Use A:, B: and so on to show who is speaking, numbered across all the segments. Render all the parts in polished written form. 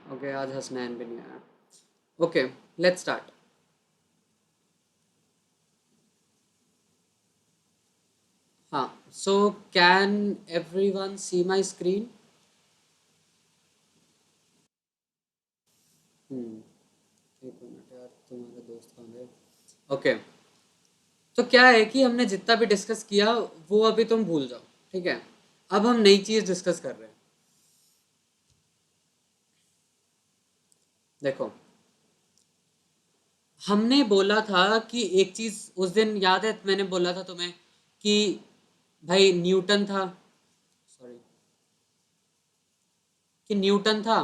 A: Okay, आज हसनैन भी नहीं आया। Okay, let's start. हाँ, so can everyone see my screen? एक मिनट यार, तुम्हारे दोस्त कहाँ गए? ओके, तो क्या है कि हमने जितना भी डिस्कस किया वो अभी तुम भूल जाओ। ठीक है, अब हम नई चीज डिस्कस कर रहे हैं। देखो, हमने बोला था कि एक चीज उस दिन याद है, मैंने बोला था तुम्हें कि भाई न्यूटन था, सॉरी, कि न्यूटन था,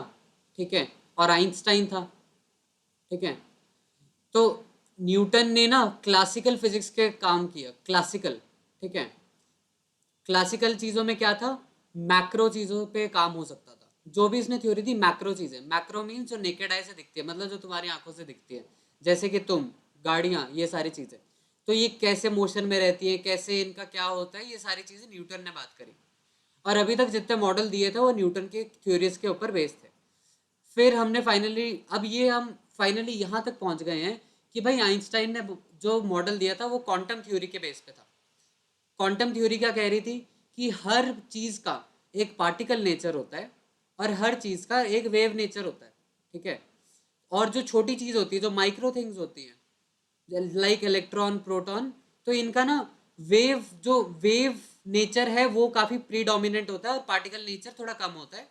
A: ठीक है, और आइंस्टाइन था। ठीक है, तो न्यूटन ने ना क्लासिकल फिजिक्स के काम किया, क्लासिकल। ठीक है, क्लासिकल चीजों में क्या था, मैक्रो चीजों पे काम हो सकता था। जो भी इसने थ्योरी दी मैक्रो चीजें, मैक्रो मीन्स जो नेकेड आई से दिखती है, मतलब जो तुम्हारी आंखों से दिखती है, जैसे कि तुम, गाड़ियां, ये सारी चीजें। तो ये कैसे मोशन में रहती है, कैसे इनका क्या होता है, ये सारी चीजें न्यूटन ने बात करी। और अभी तक जितने मॉडल दिए थे वो न्यूटन के थ्योरीज के ऊपर बेस्ड थे। फिर हमने फाइनली, अब ये हम फाइनली यहाँ तक पहुंच गए हैं कि भाई आइंस्टाइन ने जो मॉडल दिया था वो क्वांटम थ्योरी के बेस पे था। क्वांटम थ्योरी क्या कह रही थी कि हर चीज का एक पार्टिकल नेचर होता है और हर चीज का एक वेव नेचर होता है। ठीक है, और जो छोटी चीज होती है, जो माइक्रो थिंग्स होती हैं, लाइक इलेक्ट्रॉन, प्रोटॉन, तो इनका ना वेव नेचर है वो काफी प्रीडोमिनेंट होता है और पार्टिकल नेचर थोड़ा कम होता है।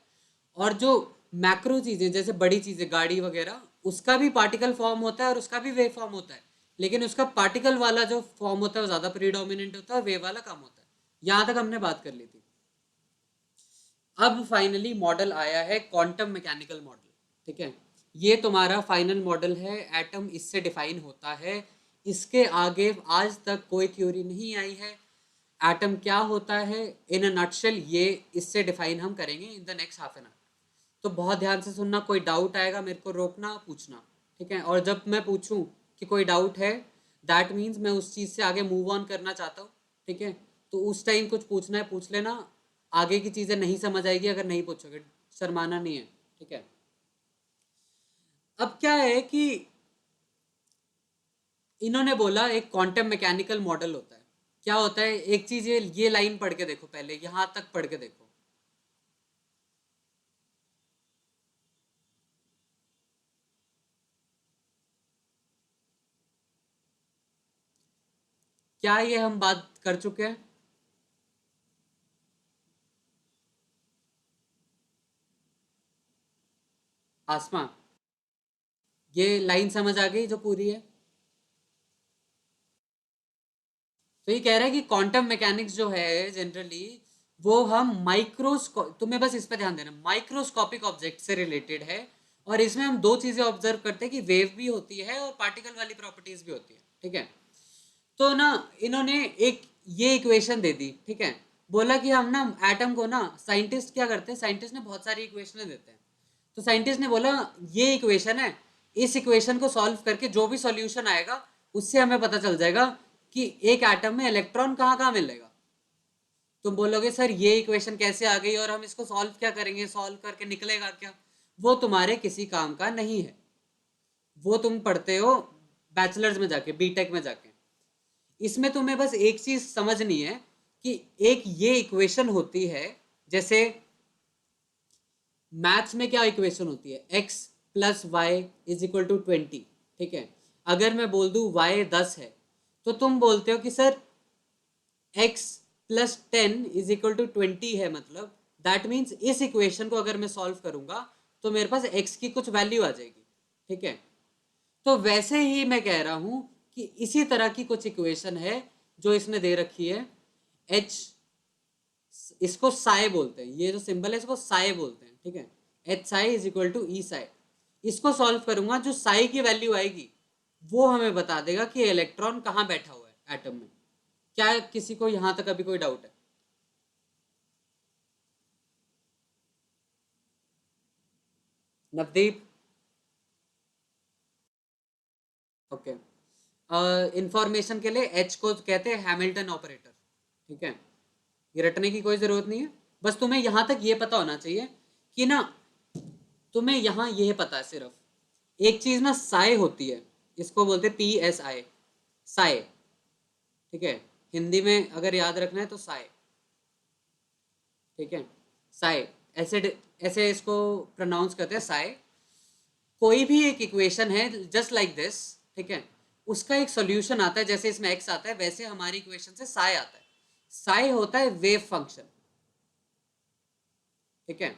A: और जो मैक्रो चीजें जैसे बड़ी चीजें, गाड़ी वगैरह, उसका भी पार्टिकल फॉर्म होता है और उसका भी वेव फॉर्म होता है, लेकिन उसका पार्टिकल वाला जो फॉर्म होता है वो ज्यादा प्रीडोमिनेंट होता है और वेव वाला कम होता है। यहां तक हमने बात कर ली थी। अब फाइनली मॉडल आया है क्वांटम मैकेनिकल मॉडल। ठीक है, ये तुम्हारा फाइनल मॉडल है, एटम इससे डिफाइन होता है। इसके आगे आज तक कोई थ्योरी नहीं आई है। एटम क्या होता है इन अ नटशेल, ये इससे डिफाइन हम करेंगे in the next half an hour. तो बहुत ध्यान से सुनना, कोई डाउट आएगा मेरे को रोकना, पूछना। ठीक है, और जब मैं पूछूं कि कोई डाउट है, दैट मीन्स मैं उस चीज़ से आगे मूव ऑन करना चाहता हूँ। ठीक है, तो उस टाइम कुछ पूछना है पूछ लेना। आगे की चीज़ें नहीं समझ आएगी अगर नहीं पूछोगे, शर्माना नहीं है। ठीक है, अब क्या है कि इन्होंने बोला एक क्वांटम मैकेनिकल मॉडल होता है। क्या होता है, एक चीज़, ये लाइन पढ़ के देखो, पहले यहाँ तक पढ़ के देखो। क्या ये हम बात कर चुके हैं? आसमा, ये लाइन समझ आ गई जो पूरी है? तो ये कह रहा है कि क्वांटम मैकेनिक्स जो है जनरली, वो हम माइक्रोस्को, तुम्हें बस इस पे ध्यान देना, माइक्रोस्कोपिक ऑब्जेक्ट से रिलेटेड है। और इसमें हम दो चीजें ऑब्जर्व करते हैं कि वेव भी होती है और पार्टिकल वाली प्रॉपर्टीज भी होती है। ठीक है, तो ना इन्होंने एक ये इक्वेशन दे दी। ठीक है, बोला कि हम ना एटम को ना, साइंटिस्ट क्या करते हैं, साइंटिस्ट ने बहुत सारी इक्वेशनें देते हैं। तो साइंटिस्ट ने बोला ये इक्वेशन है, इस इक्वेशन को सॉल्व करके जो भी सॉल्यूशन आएगा उससे हमें पता चल जाएगा कि एक एटम में इलेक्ट्रॉन कहाँ कहाँ मिलेगा। तुम बोलोगे सर ये इक्वेशन कैसे आ गई और हम इसको सॉल्व क्या करेंगे, सॉल्व करके निकलेगा क्या? वो तुम्हारे किसी काम का नहीं है। वो तुम पढ़ते हो बैचलर्स में जाके, बीटेक में जाके। इसमें तुम्हें बस एक चीज समझनी है कि एक ये इक्वेशन होती है, जैसे मैथ्स में क्या इक्वेशन होती है, x plus y is equal to 20। ठीक है, अगर मैं बोल दूं y 10 है, तो तुम बोलते हो कि sir x plus 10 is equal to 20 है, मतलब दैट मीन्स इस इक्वेशन को अगर मैं सॉल्व करूंगा तो मेरे पास x की कुछ वैल्यू आ जाएगी। ठीक है, तो वैसे ही मैं कह रहा हूं कि इसी तरह की कुछ इक्वेशन है जो इसने दे रखी है। h, इसको साई बोलते हैं, ये जो सिंबल है इसको साई बोलते हैं। ठीक है, H psi is equal to E psi. इसको सॉल्व करूंगा, जो साई की वैल्यू आएगी वो हमें बता देगा कि इलेक्ट्रॉन कहाँ बैठा हुआ है एटम में। क्या किसी को यहां तक अभी कोई डाउट है? नवदीप? ओके, इंफॉर्मेशन के लिए एच को कहते हैं हैमिल्टन ऑपरेटर। ठीक है, ये रटने की कोई जरूरत नहीं है, बस तुम्हें यहां तक ये पता होना चाहिए कि ना तुम्हें यहाँ यह पता है सिर्फ एक चीज ना, साय होती है, इसको बोलते हैं PSI, साय। ठीक है, हिंदी में अगर याद रखना है तो साय। ठीक है, साय, ऐसे इसको प्रोनाउंस करते हैं, साय। कोई भी एक इक्वेशन है जस्ट लाइक दिस, ठीक है, उसका एक सॉल्यूशन आता है, जैसे इसमें एक्स आता है वैसे हमारी इक्वेशन से साय आता है। साय होता है वेव फंक्शन। ठीक है,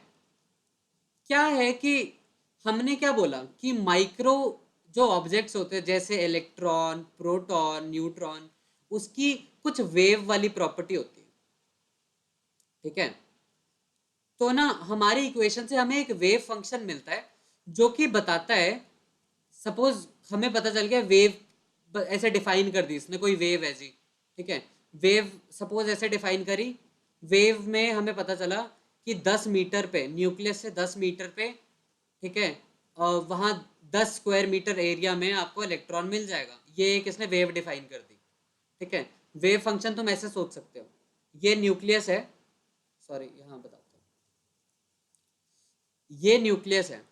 A: क्या है कि हमने क्या बोला कि माइक्रो जो ऑब्जेक्ट्स होते हैं जैसे इलेक्ट्रॉन, प्रोटॉन, न्यूट्रॉन, उसकी कुछ वेव वाली प्रॉपर्टी होती है। ठीक है, तो ना हमारी इक्वेशन से हमें एक वेव फंक्शन मिलता है जो कि बताता है, सपोज हमें पता चल गया वेव ऐसे डिफाइन कर दी इसने, कोई वेव है जी। ठीक है, वेव सपोज ऐसे डिफाइन करी, वेव में हमें पता चला कि 10 मीटर पे, न्यूक्लियस से 10 मीटर पे, ठीक है, और वहाँ 10 स्क्वायर मीटर एरिया में आपको इलेक्ट्रॉन मिल जाएगा। ये एक इसने वेव डिफाइन कर दी। ठीक है, वेव फंक्शन तुम ऐसे सोच सकते हो, ये न्यूक्लियस है, सॉरी यहाँ बताता हूँ, ये न्यूक्लियस है।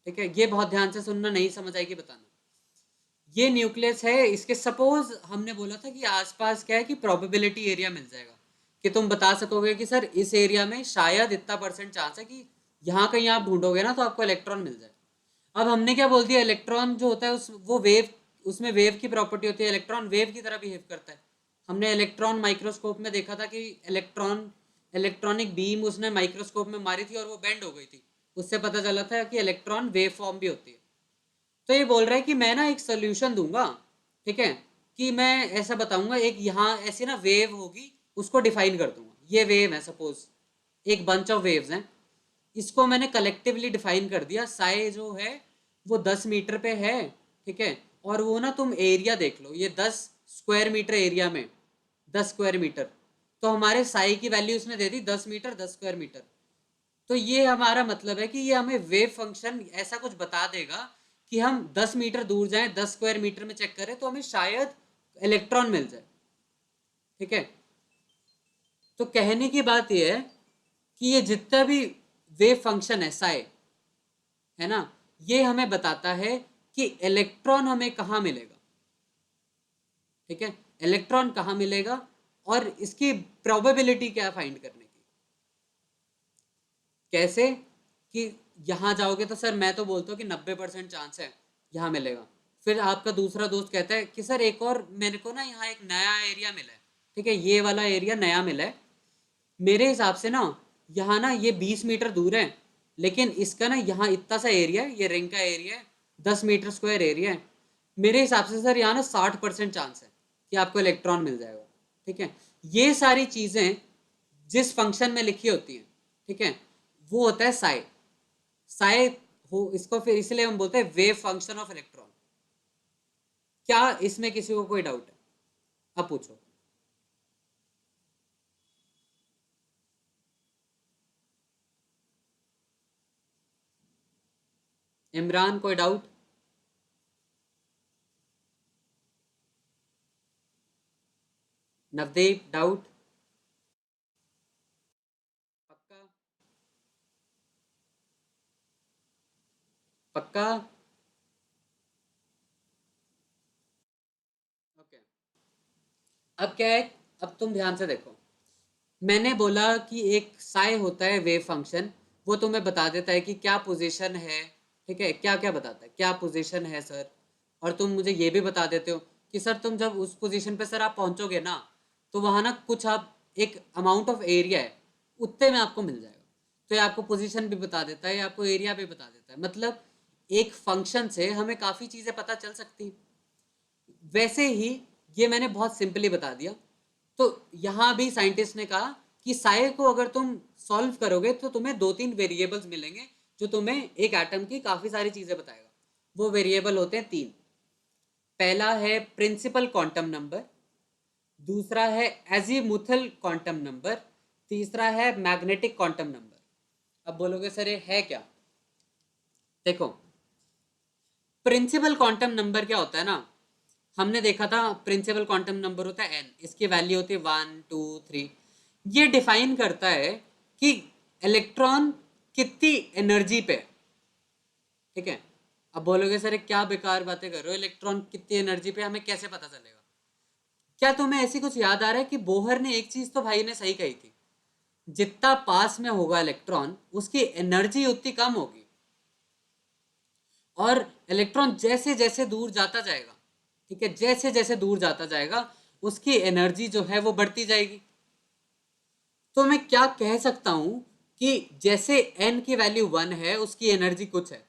A: ठीक है, ये बहुत ध्यान से सुनना, नहीं समझ आएगी बताना। ये न्यूक्लियस है, इसके सपोज हमने बोला था कि आसपास क्या है कि प्रोबेबिलिटी एरिया मिल जाएगा, कि तुम बता सकोगे कि सर इस एरिया में शायद इतना % चांस है कि यहाँ कहीं आप ढूंढोगे ना तो आपको इलेक्ट्रॉन मिल जाए। अब हमने क्या बोल दिया, इलेक्ट्रॉन जो होता है उस वो वेव, उसमें वेव की प्रॉपर्टी होती है, इलेक्ट्रॉन वेव की तरह बिहेव करता है। हमने इलेक्ट्रॉन माइक्रोस्कोप में देखा था कि इलेक्ट्रॉनिक बीम उसने माइक्रोस्कोप में मारी थी और वो बेंड हो गई थी, उससे पता चला था कि इलेक्ट्रॉन वेव फॉर्म भी होती है। तो ये बोल रहा है कि मैं ना एक सोल्यूशन दूंगा, ठीक है, कि मैं ऐसा बताऊंगा, एक यहाँ ऐसी ना वेव होगी, उसको डिफाइन कर दूंगा, ये वेव है सपोज, एक बंच ऑफ वेव्स हैं, इसको मैंने कलेक्टिवली डिफाइन कर दिया, साई जो है वो 10 मीटर पे है। ठीक है, और वो ना तुम एरिया देख लो, ये 10 स्क्वायर मीटर एरिया में, 10 स्क्वायर मीटर, तो हमारे साई की वैल्यू उसने दे दी 10 मीटर, 10 स्क्वायर मीटर। तो ये हमारा मतलब है कि ये हमें वेव फंक्शन ऐसा कुछ बता देगा कि हम 10 मीटर दूर जाएं, 10 स्क्वायर मीटर में चेक करें तो हमें शायद इलेक्ट्रॉन मिल जाए। ठीक है, तो कहने की बात यह है कि ये जितना भी वेव फंक्शन है साई, है ना, ये हमें बताता है कि इलेक्ट्रॉन हमें कहाँ मिलेगा। ठीक है, इलेक्ट्रॉन कहाँ मिलेगा और इसकी प्रोबेबिलिटी क्या फाइंड करने की। कैसे कि यहाँ जाओगे तो सर मैं तो बोलता हूँ कि 90% चांस है यहाँ मिलेगा, फिर आपका दूसरा दोस्त कहता है कि सर एक और मेरे को ना यहाँ एक नया एरिया मिला है, ठीक है, ये वाला एरिया नया मिला है, मेरे हिसाब से ना यहाँ ना ये 20 मीटर दूर है, लेकिन इसका ना यहाँ इतना सा एरिया है, ये रिंग का एरिया है, 10 मीटर स्क्वायर एरिया है, मेरे हिसाब से सर यहाँ ना 60% चांस है कि आपको इलेक्ट्रॉन मिल जाएगा। ठीक है, ये सारी चीज़ें जिस फंक्शन में लिखी होती हैं, ठीक है, वो होता है साई। साई हो इसको फिर इसलिए हम बोलते हैं वेव फंक्शन ऑफ इलेक्ट्रॉन। क्या इसमें किसी को कोई डाउट है? अब पूछो। इमरान कोई डाउट? नवदीप डाउट? पक्का? पक्का? ओके, अब क्या है, अब तुम ध्यान से देखो, मैंने बोला कि एक साई होता है वेव फंक्शन, वो तुम्हें बता देता है कि क्या पोजीशन है। ठीक है, क्या क्या बताता है, क्या पोजीशन है सर, और तुम मुझे ये भी बता देते हो कि सर तुम जब उस पोजीशन पे सर आप पहुंचोगे ना, तो वहाँ ना कुछ आप एक अमाउंट ऑफ एरिया है, उतने में आपको मिल जाएगा। तो ये आपको पोजीशन भी बता देता है, आपको एरिया भी बता देता है, मतलब एक फंक्शन से हमें काफ़ी चीज़ें पता चल सकती हैं। वैसे ही ये मैंने बहुत सिंपली बता दिया। तो यहाँ भी साइंटिस्ट ने कहा कि साई को अगर तुम सॉल्व करोगे तो तुम्हें 2-3 वेरिएबल्स मिलेंगे जो तुम्हें एक एटम की काफ़ी सारी चीज़ें बताएगा। वो वेरिएबल होते हैं 3। पहला है प्रिंसिपल क्वांटम नंबर, दूसरा है एजीमुथल क्वांटम नंबर, तीसरा है मैग्नेटिक क्वांटम नंबर। अब बोलोगे सर ये है क्या? देखो, प्रिंसिपल क्वांटम नंबर क्या होता है ना, हमने देखा था प्रिंसिपल क्वांटम नंबर होता है n, इसकी वैल्यू होती है 1 2 3। ये डिफाइन करता है कि इलेक्ट्रॉन कितनी एनर्जी पे, ठीक है। अब बोलोगे सर ये क्या बेकार बातें कर रहे हो, इलेक्ट्रॉन कितनी एनर्जी पे, हमें कैसे पता चलेगा? क्या तुम्हें ऐसी कुछ याद आ रहा है कि बोहर ने एक चीज तो भाई ने सही कही थी, जितना पास में होगा इलेक्ट्रॉन उसकी एनर्जी उतनी कम होगी, और इलेक्ट्रॉन जैसे जैसे दूर जाता जाएगा, ठीक है, जैसे जैसे दूर जाता जाएगा उसकी एनर्जी जो है वो बढ़ती जाएगी। तो मैं क्या कह सकता हूं कि जैसे n की वैल्यू 1 है उसकी एनर्जी कुछ है,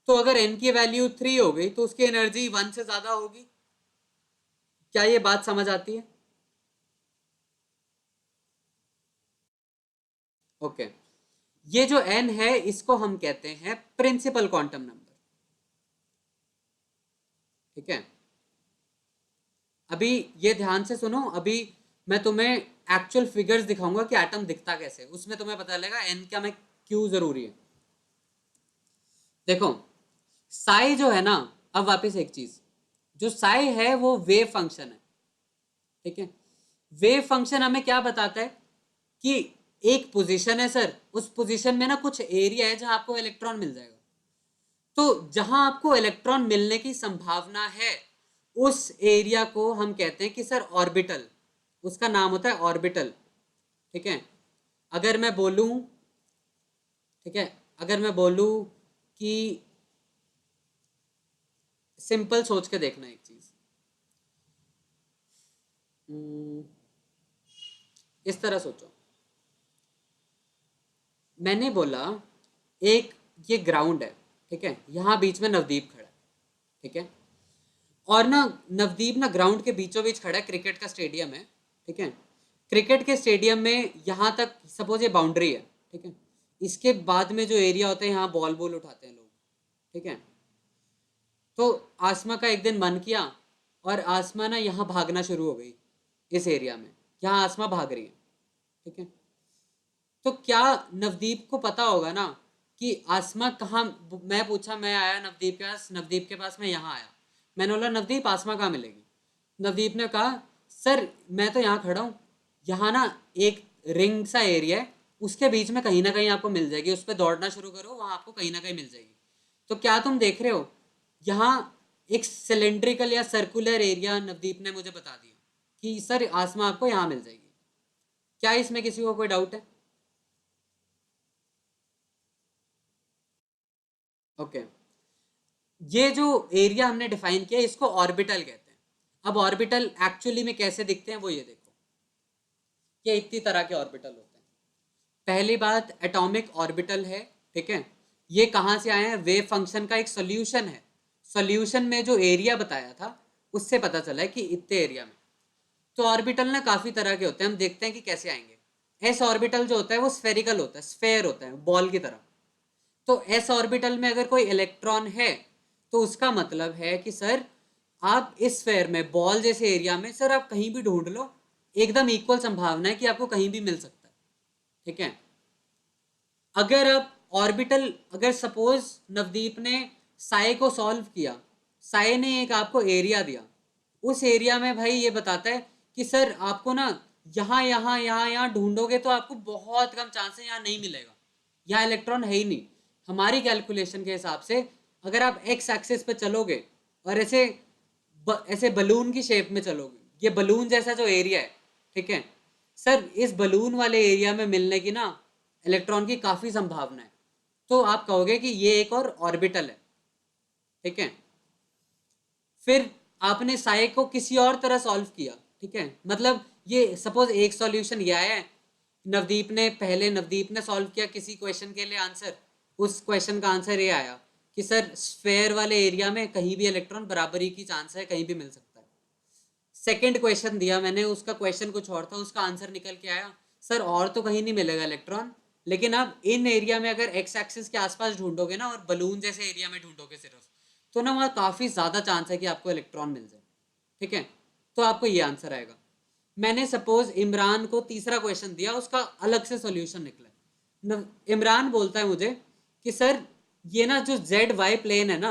A: तो अगर n की वैल्यू 3 हो गई तो उसकी एनर्जी 1 से ज्यादा होगी। क्या ये बात समझ आती है? ओके। ये जो n है इसको हम कहते हैं प्रिंसिपल क्वांटम नंबर, ठीक है। अभी ये ध्यान से सुनो, अभी मैं तुम्हें एक्चुअल फिगर्स दिखाऊंगा कि एटम दिखता कैसे, उसमें तुम्हें पता लगेगा n क्या में क्यों जरूरी है। देखो साई जो है ना, अब वापस एक चीज, जो साई है वो वेव फंक्शन है, ठीक है। वेव फंक्शन हमें क्या बताता है कि एक पोजीशन है सर, उस पोजीशन में ना कुछ एरिया है जहां आपको इलेक्ट्रॉन मिल जाएगा। तो जहां आपको इलेक्ट्रॉन मिलने की संभावना है उस एरिया को हम कहते हैं कि सर ऑर्बिटल, उसका नाम होता है ऑर्बिटल, ठीक है। अगर मैं बोलूं, ठीक है, अगर मैं बोलूं कि सिंपल सोच के देखना एक चीज, हम्म, इस तरह सोचो, मैंने बोला एक ये ग्राउंड है, ठीक है, यहां बीच में नवदीप खड़ा है, ठीक है, और ना नवदीप ना ग्राउंड के बीचों बीच खड़ा है, क्रिकेट का स्टेडियम है, ठीक है। क्रिकेट के स्टेडियम में यहां तक सपोज ये बाउंड्री है, ठीक है, इसके बाद में जो एरिया होता है यहाँ बॉल बॉल उठाते हैं लोग, ठीक है। तो आसमा का एक दिन मन किया और आसमा ना यहाँ भागना शुरू हो गई, इस एरिया में यहाँ आसमा भाग रही है, ठीक है। तो क्या नवदीप को पता होगा ना कि आसमा कहाँ, मैं पूछा, मैं आया नवदीप के पास, नवदीप के पास मैं यहाँ आया, मैंने बोला नवदीप आसमा कहाँ मिलेगी? नवदीप ने कहा सर मैं तो यहाँ खड़ा हूँ, यहाँ ना एक रिंग सा एरिया है, उसके बीच में कहीं ना कहीं आपको मिल जाएगी, उस पर दौड़ना शुरू करो, वहाँ आपको कहीं ना कहीं मिल जाएगी। तो क्या तुम देख रहे हो, यहाँ एक सिलेंड्रिकल या सर्कुलर एरिया नवदीप ने मुझे बता दिया कि सर आसमा आपको यहाँ मिल जाएगी। क्या इसमें किसी को कोई डाउट है? Okay okay. ये जो एरिया हमने डिफाइन किया इसको ऑर्बिटल कहते हैं। अब ऑर्बिटल एक्चुअली में कैसे दिखते हैं वो ये देखो, ये इतनी तरह के ऑर्बिटल होते हैं। पहली बात एटॉमिक ऑर्बिटल है, ठीक है, ये कहाँ से आए हैं? वेव फंक्शन का एक सोल्यूशन है, सोल्यूशन में जो एरिया बताया था उससे पता चला है कि इतने एरिया में। तो ऑर्बिटल ना काफी तरह के होते हैं, हम देखते हैं कि कैसे आएंगे। एस ऑर्बिटल जो होता है वो स्फेरिकल होता है, स्फेयर होता है, बॉल की तरह। तो एस ऑर्बिटल में अगर कोई इलेक्ट्रॉन है तो उसका मतलब है कि सर आप इस स्फेयर में बॉल जैसे एरिया में सर आप कहीं भी ढूंढ लो, एकदम इक्वल संभावना है कि आपको कहीं भी मिल सकता है, ठीक है। अगर आप ऑर्बिटल, अगर सपोज नवदीप ने साए को सॉल्व किया, साए ने एक आपको एरिया दिया, उस एरिया में भाई ये बताता है कि सर आपको ना यहाँ यहाँ यहाँ यहाँ ढूंढोगे तो आपको बहुत कम चांस है, यहाँ नहीं मिलेगा, यहाँ इलेक्ट्रॉन है ही नहीं। हमारी कैलकुलेशन के हिसाब से अगर आप एक्स एक्सिस पे चलोगे और ऐसे बलून की शेप में चलोगे, ये बलून जैसा जो एरिया है, ठीक है, सर इस बलून वाले एरिया में मिलने की ना इलेक्ट्रॉन की काफ़ी संभावना है। तो आप कहोगे कि ये एक और ऑर्बिटल है, ठीक है। फिर आपने साए को किसी और तरह सॉल्व किया, ठीक है, मतलब ये सपोज एक सॉल्यूशन ये आया है, नवदीप ने सॉल्व किया किसी क्वेश्चन के लिए आंसर, उस क्वेश्चन का आंसर ये आया कि सर स्फेयर वाले एरिया में कहीं भी इलेक्ट्रॉन बराबरी की चांस है, कहीं भी मिल सकता है। सेकंड क्वेश्चन दिया मैंने, उसका क्वेश्चन कुछ और था, उसका आंसर निकल के आया सर और तो कहीं नहीं मिलेगा इलेक्ट्रॉन, लेकिन आप इन एरिया में अगर एक्स एक्सिस के आसपास ढूंढोगे ना और बलून जैसे एरिया में ढूंढोगे सिर्फ, तो ना वहाँ काफ़ी ज़्यादा चांस है कि आपको इलेक्ट्रॉन मिल जाए, ठीक है। तो आपको ये आंसर आएगा। मैंने सपोज इमरान को तीसरा क्वेश्चन दिया, उसका अलग से सॉल्यूशन निकला, इमरान बोलता है मुझे कि सर ये ना जो जेड वाई प्लेन है ना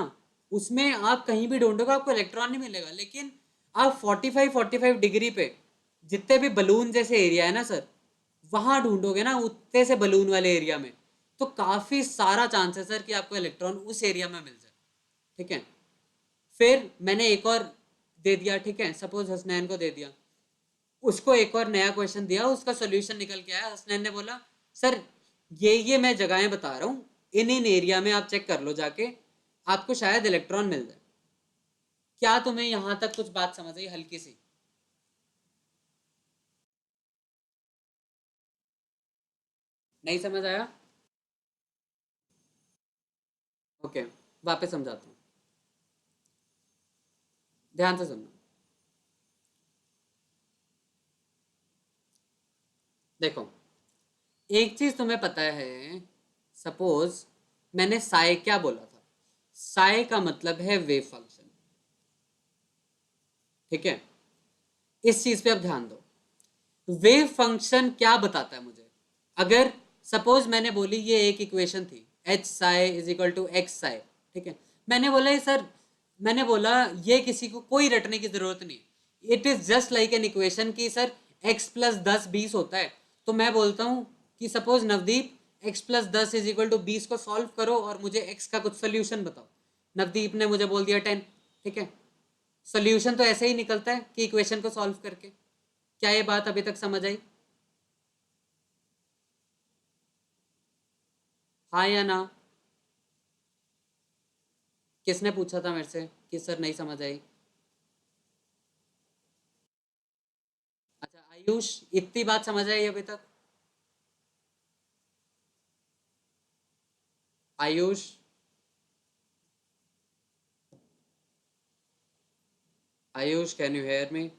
A: उसमें आप कहीं भी ढूंढोगे आपको इलेक्ट्रॉन नहीं मिलेगा, लेकिन आप 45 डिग्री पे जितने भी बलून जैसे एरिया है ना सर, वहां ढूंढोगे ना उतने से बलून वाले एरिया में, तो काफी सारा चांस है सर कि आपको इलेक्ट्रॉन उस एरिया में मिल जाए। ठीक है, फिर मैंने एक और दे दिया, ठीक है, सपोज हसनैन को दे दिया, उसको एक और नया क्वेश्चन दिया, उसका सोल्यूशन निकल के आया। हसनैन ने बोला सर ये मैं जगहें बता रहा हूँ, इन एरिया में आप चेक कर लो जाके, आपको शायद इलेक्ट्रॉन मिल जाए। क्या तुम्हें यहां तक कुछ बात समझ आई हल्की सी? नहीं समझ आया? ओके, वापस समझाता हूँ, ध्यान से सुनना। देखो, एक चीज तुम्हें पता है, सपोज मैंने साइ क्या बोला था, साइ का मतलब है वेव फंक्शन। ठीक है, इस चीज पे अब ध्यान दो। वेव फंक्शन क्या बताता है मुझे? अगर सपोज मैंने बोली ये एक इक्वेशन थी, H psi is equal to X psi, ठीक है, मैंने बोला ये सर, मैंने बोला ये किसी को कोई रटने की जरूरत नहीं, it is just like an equation की सर एक्स प्लस 10 20 होता है। तो मैं बोलता हूँ कि suppose Navdeep x plus 10 is equal to 20 को सॉल्व करो और मुझे एक्स का कुछ सोल्यूशन बताओ। नवदीप ने मुझे बोल दिया 10। ठीक है, सोल्यूशन तो ऐसे ही निकलता है कि इक्वेशन को सॉल्व करके। क्या ये बात अभी तक समझ आई? हाँ या ना? किसने पूछा था मेरे से कि सर नहीं समझ आई? अच्छा आयुष, इतनी बात समझ आई अभी तक? Ayush, Ayush can you hear me?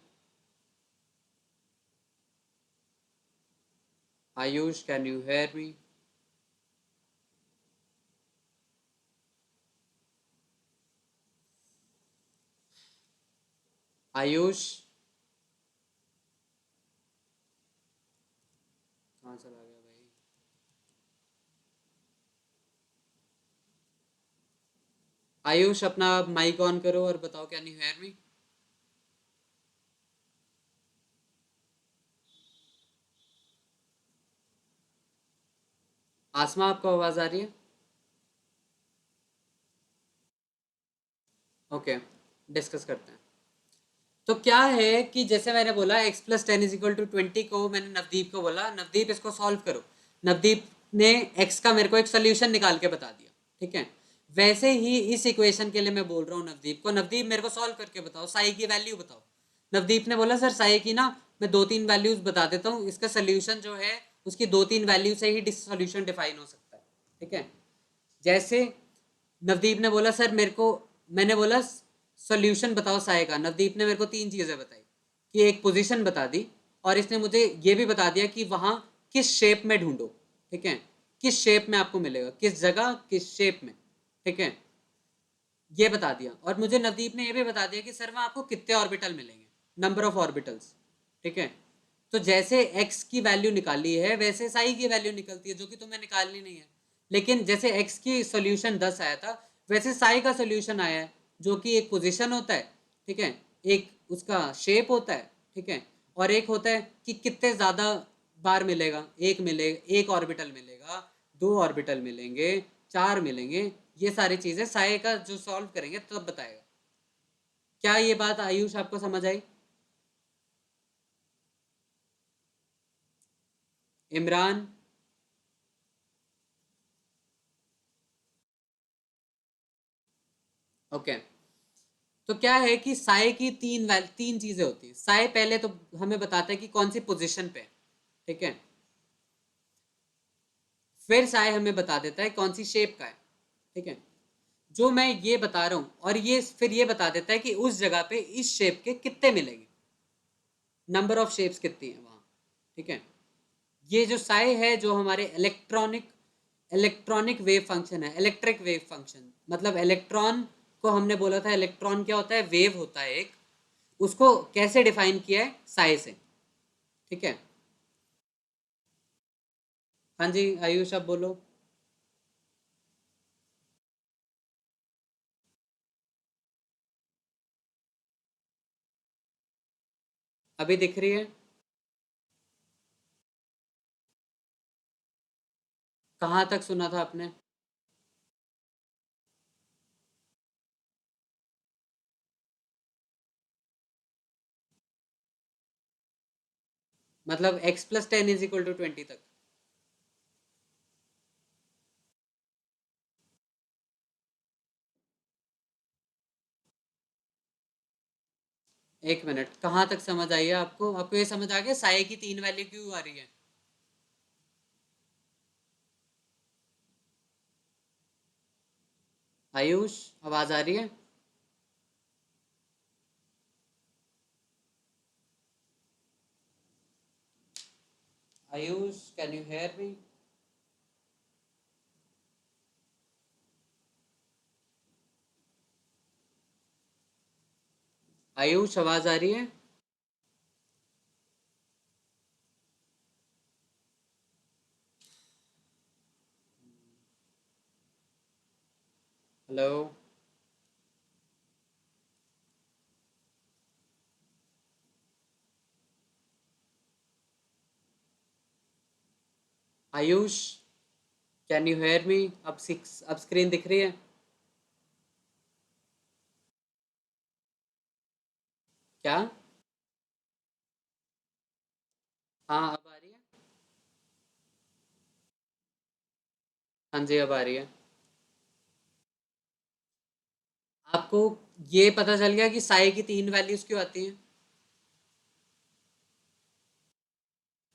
A: Ayush can you hear me? Ayush, कहाँ चला गया भाई? आयुष अपना माइक ऑन करो और बताओ कैन यू हेयर मी? आसमा, आपको आवाज आ रही है? ओके, डिस्कस करते हैं। तो क्या है कि जैसे मैंने बोला x plus 10 is equal to 20 को मैंने नवदीप को बोला, नवदीप इसको सॉल्व करो। नवदीप ने एक्स का मेरे को एक सोल्यूशन निकाल के बता दिया। ठीक है, वैसे ही इस इक्वेशन के लिए मैं बोल रहा हूँ नवदीप को, नवदीप मेरे को सॉल्व करके बताओ, साई की वैल्यू बताओ। नवदीप ने बोला सर साई की ना मैं 2 3 वैल्यूज बता देता हूँ, इसका सोल्यूशन जो है उसकी 2 3 वैल्यू से ही सोल्यूशन डिफाइन हो सकता है। ठीक है, जैसे नवदीप ने बोला सर मेरे को, मैंने बोला सॉल्यूशन बताओ साय का, नवदीप ने मेरे को 3 चीजें बताई कि एक पोजीशन बता दी और इसने मुझे ये भी बता दिया कि वहां किस शेप में ढूंढो। ठीक है, किस शेप में आपको मिलेगा, किस जगह किस शेप में। ठीक है, ये बता दिया और मुझे नवदीप ने ये भी बता दिया कि सर वहां आपको कितने ऑर्बिटल मिलेंगे, नंबर ऑफ ऑर्बिटल्स। ठीक है, तो जैसे x की वैल्यू निकाली है वैसे साई की वैल्यू निकलती है जो कि तुम्हें निकालनी नहीं है। लेकिन जैसे x की सोल्यूशन 10 आया था वैसे साई का सोल्यूशन आया है जो कि एक पोजीशन होता है। ठीक है, एक उसका शेप होता है। ठीक है, और एक होता है कि कितने ज़्यादा बार मिलेगा, एक मिलेगा, एक ऑर्बिटल मिलेगा, 2 ऑर्बिटल मिलेंगे, 4 मिलेंगे। ये सारी चीज़ें साई का जो सॉल्व करेंगे तब बताएगा। क्या ये बात आयुष आपको समझ आई? इमरान? ओके, तो क्या है कि साय की 3 चीजें होती हैं। साय पहले तो हमें बताता है कि कौन सी पोजीशन पे है। ठीक है, फिर साय हमें बता देता है कौन सी शेप का है। ठीक है, जो मैं ये बता रहा हूं और ये फिर ये बता देता है कि उस जगह पे इस शेप के कितने मिलेंगे, नंबर ऑफ शेप्स कितनी है वहां। ठीक है, ये जो साय है जो हमारे इलेक्ट्रॉनिक वेव फंक्शन है, इलेक्ट्रिक वेव फंक्शन, मतलब इलेक्ट्रॉन को हमने बोला था, इलेक्ट्रॉन क्या होता है, वेव होता है एक, उसको कैसे डिफाइन किया है, साय से। ठीक है, हाँ जी आयुष आप बोलो। अभी दिख रही है? कहाँ तक सुना था आपने? मतलब x+10 = 20 तक? एक मिनट, कहाँ तक समझ आई है आपको? आपको ये समझ आ गया साई की 3 वैल्यू क्यों आ रही है? आयुष, आवाज आ रही है? Ayush, can you hear me? Ayush, आवाज आ रही है? Hello? Ayush, can you hear me? अब स्क्रीन दिख रही है क्या? हाँ, अब आ रही है। हाँ जी, अब आ रही है। आपको ये पता चल गया कि साई की 3 वैल्यूज क्यों आती हैं?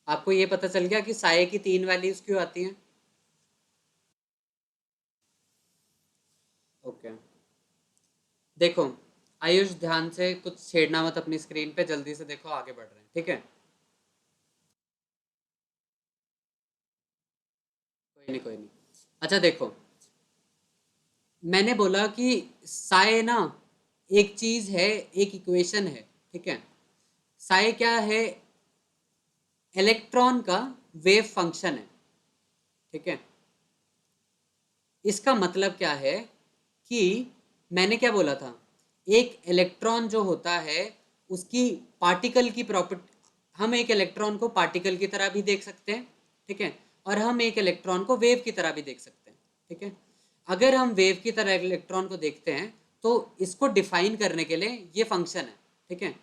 A: आपको ये पता चल गया कि साई की 3 वैल्यूज क्यों आती हैं? ओके, देखो आयुष, ध्यान से कुछ छेड़ना मत अपनी स्क्रीन पे, जल्दी से देखो, आगे बढ़ रहे हैं, ठीक है? कोई नहीं, कोई नहीं। अच्छा देखो, मैंने बोला कि साय ना एक चीज है, एक इक्वेशन है, ठीक है? साय क्या है? इलेक्ट्रॉन का वेव फंक्शन है, ठीक है? इसका मतलब क्या है कि मैंने क्या बोला था, एक इलेक्ट्रॉन जो होता है उसकी पार्टिकल की प्रॉपर्टी, हम एक इलेक्ट्रॉन को पार्टिकल की तरह भी देख सकते हैं, ठीक है? और हम एक इलेक्ट्रॉन को वेव की तरह भी देख सकते हैं, ठीक है? अगर हम वेव की तरह इलेक्ट्रॉन को देखते हैं तो इसको डिफाइन करने के लिए ये फंक्शन है, ठीक है?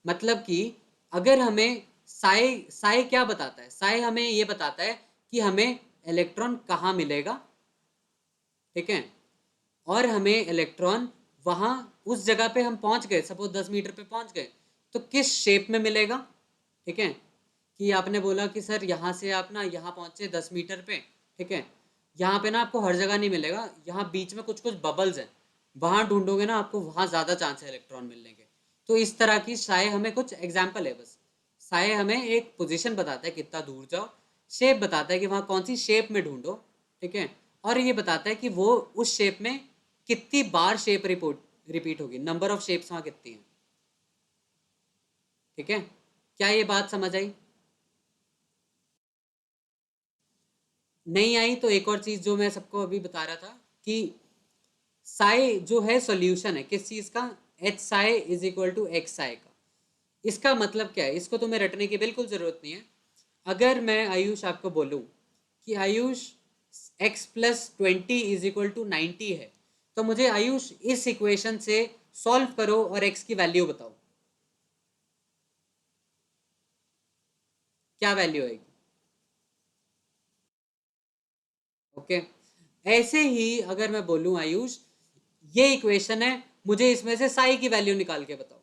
A: मतलब कि अगर हमें साई साई क्या बताता है, साई हमें ये बताता है कि हमें इलेक्ट्रॉन कहाँ मिलेगा, ठीक है? और हमें इलेक्ट्रॉन वहां उस जगह पे हम पहुंच गए, सपोज 10 मीटर पे पहुंच गए, तो किस शेप में मिलेगा, ठीक है? कि आपने बोला कि सर यहाँ से आप ना यहाँ पहुंचे 10 मीटर पे, ठीक है? यहाँ पे ना आपको हर जगह नहीं मिलेगा, यहाँ बीच में कुछ कुछ बबल्स हैं, वहां ढूंढोगे ना आपको वहां ज्यादा चांस है इलेक्ट्रॉन मिलने के। तो इस तरह की साय हमें कुछ एग्जाम्पल है बस। साय हमें एक पोजीशन बताता है कितना दूर जाओ, शेप बताता है कि वहां कौन सी शेप में ढूंढो, ठीक है? और ये बताता है कि वो उस शेप में कितनी बार शेप रिपीट होगी, नंबर ऑफ शेप्स वहां कितनी है, ठीक है? क्या ये बात समझ आई? नहीं आई तो एक और चीज जो मैं सबको अभी बता रहा था कि साई जो है सॉल्यूशन है किस चीज का, H psi is equal to x psi का। इसका मतलब क्या है, इसको तुम्हें रटने की बिल्कुल जरूरत नहीं है। अगर मैं आयुष आपको बोलूं कि आयुष x+20 = 90 है, तो मुझे आयुष इस इक्वेशन से सॉल्व करो और x की वैल्यू बताओ, क्या वैल्यू आएगी? ओके, ऐसे ही अगर मैं बोलूं आयुष ये इक्वेशन है, मुझे इसमें से साई की वैल्यू निकाल के बताओ,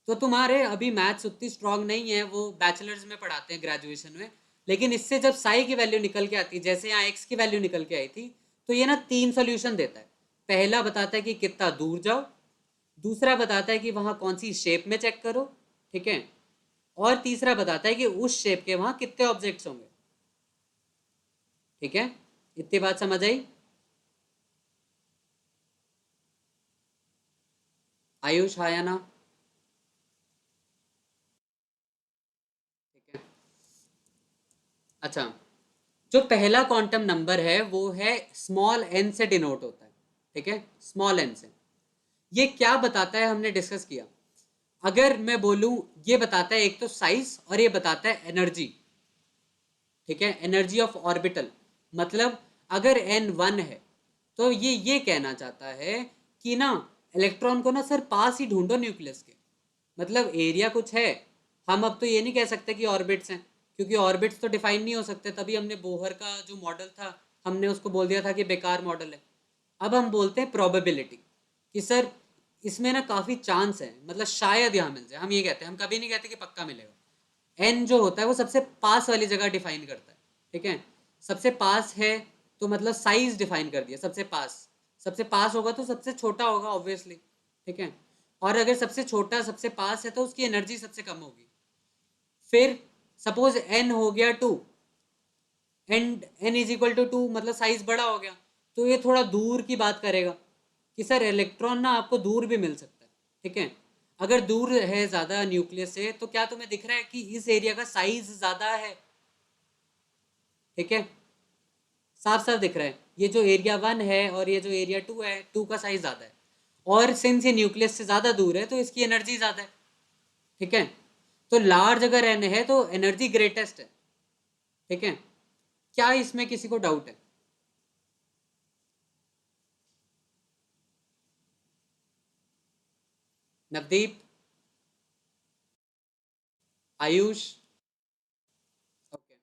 A: तो तुम्हारे अभी मैथ्स उतनी स्ट्रांग नहीं है, वो बैचलर्स में पढ़ाते हैं ग्रेजुएशन में, लेकिन इससे जब साई की वैल्यू निकल के आती है, जैसे यहाँ एक्स की वैल्यू निकल के आई थी, तो ये ना 3 सोल्यूशन देता है। पहला बताता है कि कितना दूर जाओ, दूसरा बताता है कि वहां कौन सी शेप में चेक करो, ठीक है? और तीसरा बताता है कि उस शेप के वहां कितने ऑब्जेक्ट्स होंगे, ठीक है? इतनी बात समझ आई? आयुष, आया ना? ठीक है। अच्छा, जो पहला क्वांटम नंबर है वो है स्मॉल एन से डिनोट होता है, ठीक है? स्मॉल एन से। ये क्या बताता है हमने डिस्कस किया। अगर मैं बोलूं, ये बताता है एक तो साइज और ये बताता है एनर्जी, ठीक है? एनर्जी ऑफ ऑर्बिटल, मतलब अगर n 1 है तो ये कहना चाहता है कि ना इलेक्ट्रॉन को ना सर पास ही ढूंढो न्यूक्लियस के, मतलब एरिया कुछ है। हम अब तो ये नहीं कह सकते कि ऑर्बिट्स हैं, क्योंकि ऑर्बिट्स तो डिफाइन नहीं हो सकते, तभी हमने बोहर का जो मॉडल था हमने उसको बोल दिया था कि बेकार मॉडल है। अब हम बोलते हैं प्रोबेबिलिटी कि सर इसमें ना काफ़ी चांस है, मतलब शायद यहाँ मिल जाए, हम ये कहते हैं, हम कभी नहीं कहते कि पक्का मिलेगा। एन जो होता है वो सबसे पास वाली जगह डिफाइन करता है, ठीक है। सबसे पास है तो मतलब साइज डिफाइन कर दिया, सबसे पास होगा तो सबसे छोटा होगा ऑब्वियसली, ठीक है। और अगर सबसे छोटा सबसे पास है तो उसकी एनर्जी सबसे कम होगी। फिर सपोज एन हो गया 2 and n is equal to 2, मतलब साइज बड़ा हो गया, तो ये थोड़ा दूर की बात करेगा कि सर इलेक्ट्रॉन ना आपको दूर भी मिल सकता है, ठीक है। अगर दूर है ज़्यादा न्यूक्लियस से तो क्या तुम्हें दिख रहा है कि इस एरिया का साइज ज़्यादा है, ठीक है, साफ साफ दिख रहा है। ये जो एरिया 1 है और ये जो एरिया 2 है, 2 का साइज ज़्यादा है, और सिंस ये न्यूक्लियस से ज़्यादा दूर है तो इसकी एनर्जी ज़्यादा है, ठीक है। तो लार्ज अगर एन है तो एनर्जी ग्रेटेस्ट है, ठीक है। क्या इसमें किसी को डाउट है? नवदीप, आयुष, ओके।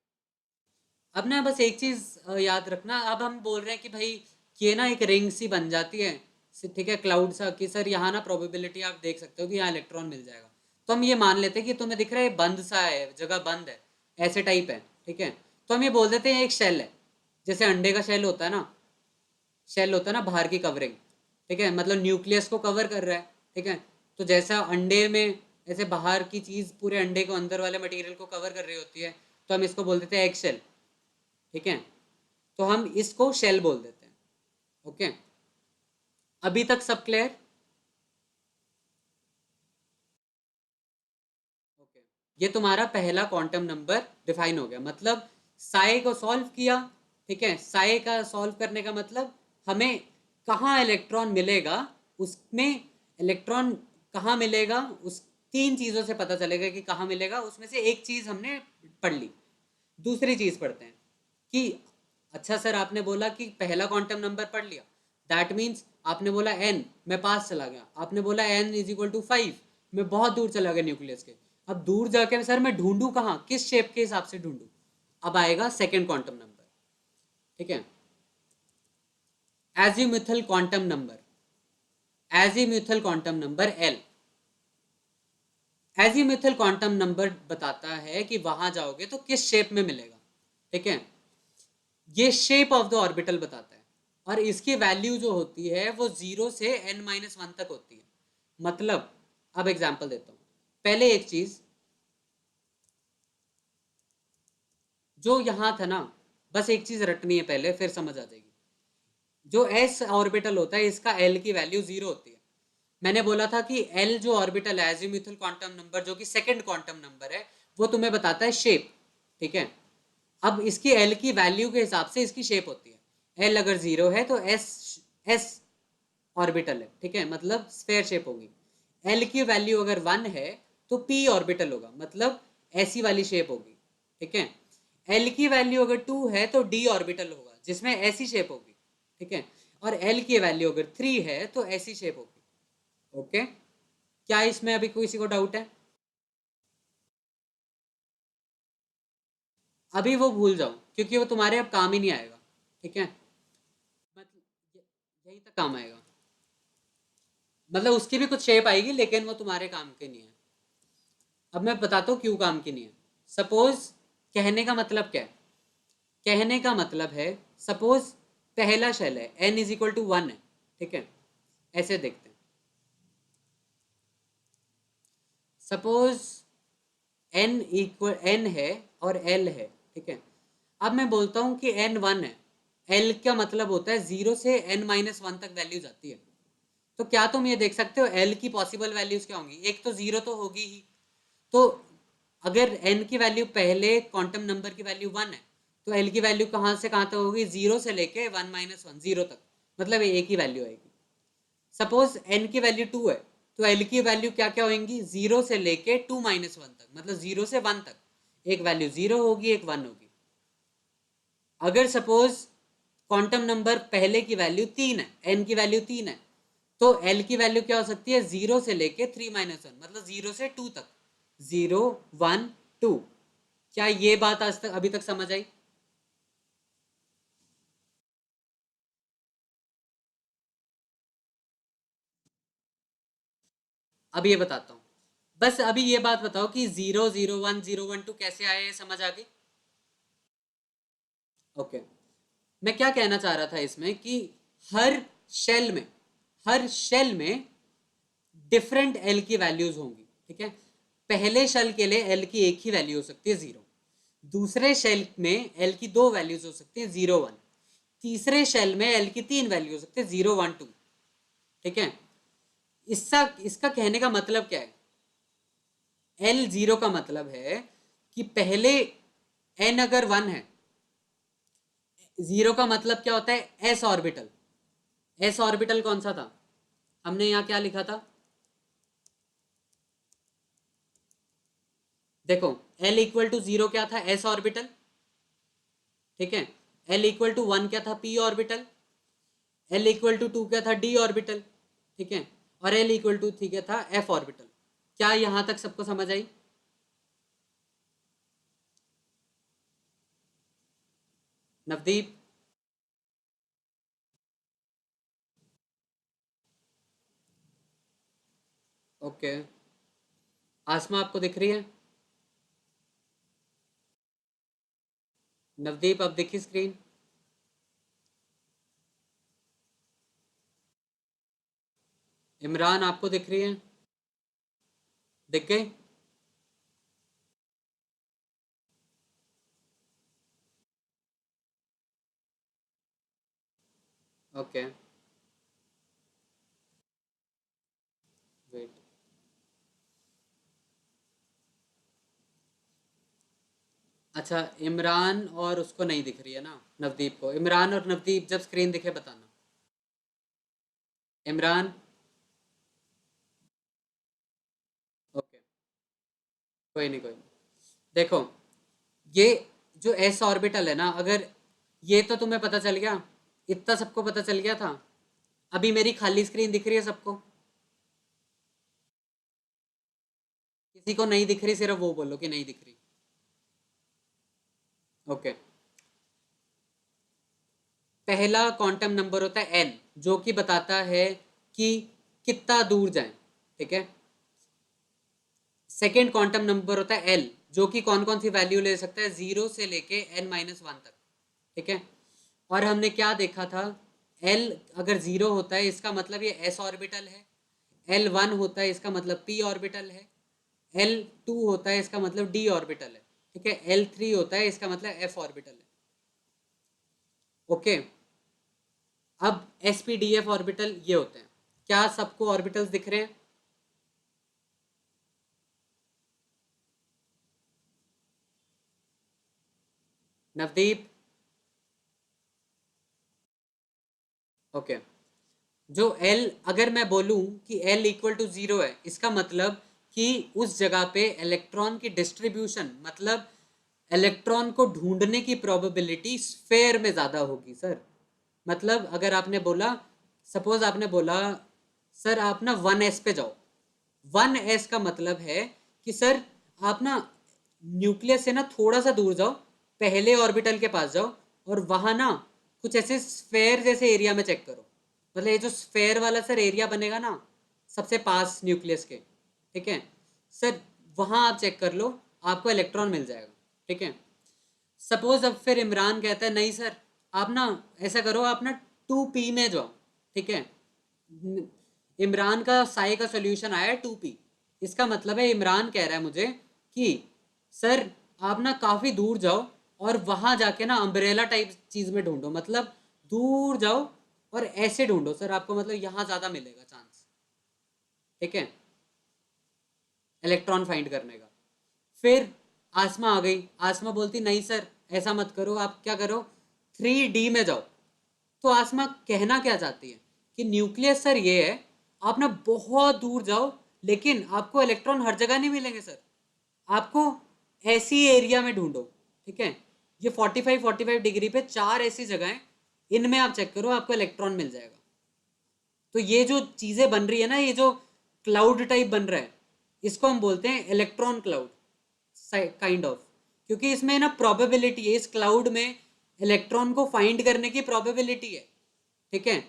A: अब ना बस एक चीज याद रखना, अब हम बोल रहे हैं कि भाई ये ना एक रिंग सी बन जाती है, ठीक है, क्लाउड सा, कि सर यहाँ ना प्रोबेबिलिटी आप देख सकते हो कि यहाँ इलेक्ट्रॉन मिल जाएगा। तो हम ये मान लेते हैं कि तुम्हें दिख रहा है बंद सा है, जगह बंद है, ऐसे टाइप है, ठीक है। तो हम ये बोल देते हैं एक शेल है, जैसे अंडे का शेल होता है ना, शेल होता है ना बाहर की कवरिंग, ठीक है, मतलब न्यूक्लियस को कवर कर रहा है, ठीक है। तो जैसा अंडे में ऐसे बाहर की चीज़ पूरे अंडे को अंदर वाले मटेरियल को कवर कर रही होती है, तो हम इसको बोल देते हैं एग शेल, ठीक है। तो हम इसको शेल बोल देते हैं, ओके। अभी तक सब क्लियर? ओके, ये तुम्हारा पहला क्वांटम नंबर डिफाइन हो गया, मतलब साई को सॉल्व किया, ठीक है। साई का सॉल्व करने का मतलब हमें कहाँ इलेक्ट्रॉन मिलेगा, उसमें इलेक्ट्रॉन कहाँ मिलेगा, उस तीन चीज़ों से पता चलेगा कि कहाँ मिलेगा, उसमें से एक चीज़ हमने पढ़ ली। दूसरी चीज़ पढ़ते हैं कि अच्छा सर आपने बोला कि पहला क्वांटम नंबर पढ़ लिया, दैट मीन्स आपने बोला एन, मैं पास चला गया, आपने बोला एन इज इक्वल टू 5, मैं बहुत दूर चला गया न्यूक्लियस के। अब दूर जाके सर मैं ढूंढूं कहाँ, किस शेप के हिसाब से ढूंढूं? अब आएगा सेकेंड क्वांटम नंबर, ठीक है, azimuthal quantum number, azimuthal quantum number L. Azimuthal quantum number बताता है कि वहां जाओगे तो किस शेप में मिलेगा, ठीक है। ये शेप ऑफ द ऑर्बिटल बताता है, और इसकी वैल्यू जो होती है वो 0 से n-1 तक होती है। मतलब अब एग्जांपल देता हूं, पहले एक चीज जो यहां था ना, बस एक चीज रटनी है पहले, फिर समझ आ जाएगी। जो s ऑर्बिटल होता है इसका l की वैल्यू 0 होती है। मैंने बोला था कि l जो ऑर्बिटल है एजीम्यूथल क्वांटम नंबर, जो कि सेकंड क्वांटम नंबर है, वो तुम्हें बताता है शेप, ठीक है। अब इसकी एल की वैल्यू के हिसाब से इसकी शेप होती है। एल अगर 0 है तो एस ऑर्बिटल है, ठीक है, मतलब स्फेयर शेप होगी। एल की वैल्यू अगर 1 है तो पी ऑर्बिटल होगा, मतलब ऐसी वाली शेप होगी, ठीक है। एल की वैल्यू अगर 2 है तो डी ऑर्बिटल होगा जिसमें ऐसी शेप होगी, ठीक है। और एल की वैल्यू अगर 3 है तो ऐसी शेप होगी, ओके। क्या इसमें अभी किसी को डाउट है? अभी वो भूल जाओ, क्योंकि वो तुम्हारे अब काम ही नहीं आएगा, ठीक है। मतलब यही तक काम आएगा, मतलब उसकी भी कुछ शेप आएगी लेकिन वो तुम्हारे काम की नहीं है। अब मैं बताता हूँ क्यों काम की नहीं है। सपोज, कहने का मतलब क्या है, कहने का मतलब है सपोज पहला शेल है n इज इक्वल टू 1 है, ठीक है। ऐसे देखते हैं, सपोज n है और l है, ठीक है। अब मैं बोलता हूँ कि n 1 है, l का मतलब होता है 0 से n-1 तक वैल्यू जाती है। तो क्या तुम ये देख सकते हो l की पॉसिबल वैल्यूज क्या होंगी? एक तो 0 तो होगी ही, तो अगर n की वैल्यू पहले क्वांटम नंबर की वैल्यू 1 है तो l की वैल्यू कहाँ से कहाँ तक होगी? 0 से लेके 1-1 0 तक, मतलब एक ही वैल्यू आएगी। सपोज n की वैल्यू 2 है तो l की वैल्यू क्या क्या होंगी? 0 से लेके 2-1 तक, मतलब 0 से 1 तक एक वैल्यू 0 होगी, एक 1 होगी। अगर सपोज क्वांटम नंबर पहले की वैल्यू 3 है, एन की वैल्यू 3 है, तो एल की वैल्यू क्या हो सकती है, 0 से लेके 3-1, मतलब 0 से 2 तक, 0 1 2। क्या ये बात आज तक अभी तक समझ आई? अब ये बताता हूँ, बस अभी ये बात बताओ कि 0 0 1 0 1 2 कैसे आए, ये समझ आ गई? ओके, मैं क्या कहना चाह रहा था इसमें कि हर शेल में हर शेल में डिफरेंट एल की वैल्यूज होंगी, ठीक है। पहले शेल के लिए एल की एक ही वैल्यू हो सकती है 0, दूसरे शेल में एल की दो वैल्यूज हो सकती है 0 1, तीसरे शेल में एल की तीन वैल्यू हो सकती है 0 1 2, ठीक है। इसका इसका कहने का मतलब क्या है, एल 0 का मतलब है कि पहले एन अगर 1 है, 0 का मतलब क्या होता है, एस ऑर्बिटल। एस ऑर्बिटल कौन सा था, हमने यहां क्या लिखा था, देखो एल इक्वल टू 0 क्या था, एस ऑर्बिटल, ठीक है। एल इक्वल टू 1 क्या था, p orbital. L equal to 2 क्या था, डी ऑर्बिटल, ठीक है। और एल इक्वल टू 3 क्या था, एफ ऑर्बिटल। क्या यहां तक सबको समझ आई? नवदीप? ओके, आसमा आपको दिख रही है? नवदीप अब देखी स्क्रीन? इमरान आपको दिख रही है? दिख गई? Okay, wait. अच्छा, इमरान और उसको नहीं दिख रही है ना, नवदीप को। इमरान और नवदीप जब स्क्रीन दिखे बताना। इमरान? ओके, कोई नहीं, कोई नहीं। देखो, ये जो एस ऑर्बिटल है ना, अगर ये तो तुम्हें पता चल गया, इतना सबको पता चल गया था। अभी मेरी खाली स्क्रीन दिख रही है सबको? किसी को नहीं दिख रही, सिर्फ वो बोलो कि नहीं दिख रही। ओके, पहला क्वांटम नंबर होता है एन, जो कि बताता है कि कितना दूर जाएं, ठीक है। सेकेंड क्वांटम नंबर होता है एल, जो कि कौन कौन सी वैल्यू ले सकता है, 0 से लेके n-1 तक, ठीक है। और हमने क्या देखा था, एल अगर 0 होता है इसका मतलब ये एस ऑर्बिटल है, L1 होता है इसका मतलब p ऑर्बिटल है, L2 होता है इसका मतलब d ऑर्बिटल है, ठीक है। L3 होता है इसका मतलब f ऑर्बिटल है। ओके, अब sp-df ऑर्बिटल ये होते हैं। क्या सबको ऑर्बिटल्स दिख रहे हैं? नवदीप? ओके, जो L, अगर मैं बोलूं कि L इक्वल टू 0 है, इसका मतलब कि उस जगह पे इलेक्ट्रॉन की डिस्ट्रीब्यूशन, मतलब इलेक्ट्रॉन को ढूंढने की प्रोबेबिलिटी स्फेयर में ज़्यादा होगी सर। मतलब अगर आपने बोला, सपोज आपने बोला सर आप ना 1s पे जाओ, 1s का मतलब है कि सर आप ना न्यूक्लियस से ना थोड़ा सा दूर जाओ, पहले ऑर्बिटल के पास जाओ, और वहां ना कुछ ऐसे स्फेयर जैसे एरिया में चेक करो। मतलब ये जो स्फेयर वाला सर एरिया बनेगा ना सबसे पास न्यूक्लियस के, ठीक है सर, वहां आप चेक कर लो, आपको इलेक्ट्रॉन मिल जाएगा, ठीक है। सपोज अब फिर इमरान कहता है नहीं सर, आप ना ऐसा करो, आप ना 2p में जाओ, ठीक है। इमरान का साई का सोल्यूशन आया है 2p। इसका मतलब है इमरान कह रहा है मुझे कि सर आप ना काफ़ी दूर जाओ और वहाँ जाके ना अम्ब्रेला टाइप चीज़ में ढूंढो, मतलब दूर जाओ और ऐसे ढूंढो सर, आपको मतलब यहाँ ज़्यादा मिलेगा चांस, ठीक है, इलेक्ट्रॉन फाइंड करने का। फिर आसमा आ गई, आसमा बोलती नहीं सर ऐसा मत करो, आप क्या करो 3D में जाओ। तो आसमा कहना क्या चाहती है कि न्यूक्लियस सर ये है, आप ना बहुत दूर जाओ, लेकिन आपको इलेक्ट्रॉन हर जगह नहीं मिलेंगे सर, आपको ऐसी एरिया में ढूंढो, ठीक है। ये 45 डिग्री पे चार ऐसी जगह हैं इनमें आप चेक करो, आपको इलेक्ट्रॉन मिल जाएगा। तो ये जो चीजें बन रही है ना, ये जो क्लाउड टाइप बन रहा है, इसको हम बोलते हैं इलेक्ट्रॉन क्लाउड काइंड ऑफ, क्योंकि इसमें ना प्रोबेबिलिटी है, इस क्लाउड में इलेक्ट्रॉन को फाइंड करने की प्रोबेबिलिटी है, ठीक है।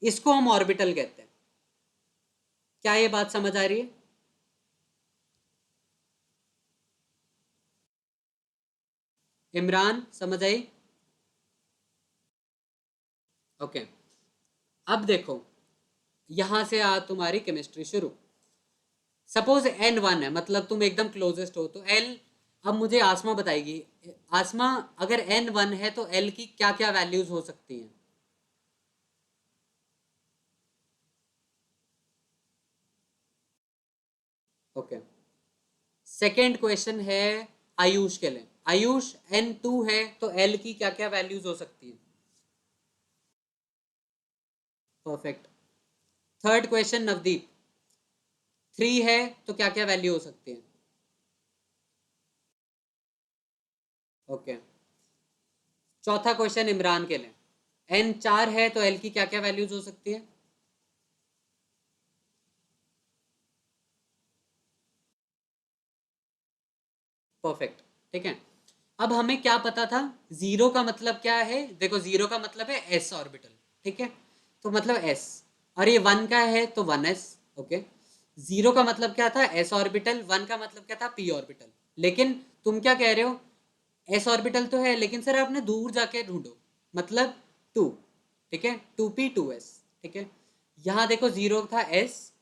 A: इसको हम ऑर्बिटल कहते हैं। क्या ये बात समझ आ रही है? इमरान, समझ आई? ओके। अब देखो, यहां से आ तुम्हारी केमिस्ट्री शुरू। सपोज N1 है, मतलब तुम एकदम क्लोजेस्ट हो, तो L, अब मुझे आसमा बताएगी। आसमा, अगर N1 है तो L की क्या क्या वैल्यूज हो सकती हैं? ओके। सेकेंड क्वेश्चन है आयुष के लिए। आयुष, N2 है तो L की क्या क्या वैल्यूज हो सकती है? परफेक्ट। थर्ड क्वेश्चन नवदीप, 3 है तो क्या क्या वैल्यू हो सकती है? ओके। चौथा क्वेश्चन इमरान के लिए, N4 है तो L की क्या क्या वैल्यूज हो सकती है? परफेक्ट, ठीक है। अब हमें क्या पता था, जीरो का मतलब क्या है? देखो, जीरो का मतलब है एस ऑर्बिटल, ठीक है। तो मतलब एस, और ये वन का है तो वन एस। ओके। जीरो का मतलब क्या था? S orbital. वन का मतलब क्या था? P orbital. लेकिन तुम क्या कह रहे हो, एस ऑर्बिटल तो है, लेकिन सर आपने दूर जाके ढूंढो, मतलब टू, ठीक है, टू पी टू एस, ठीक है। यहाँ देखो, जीरो था एस,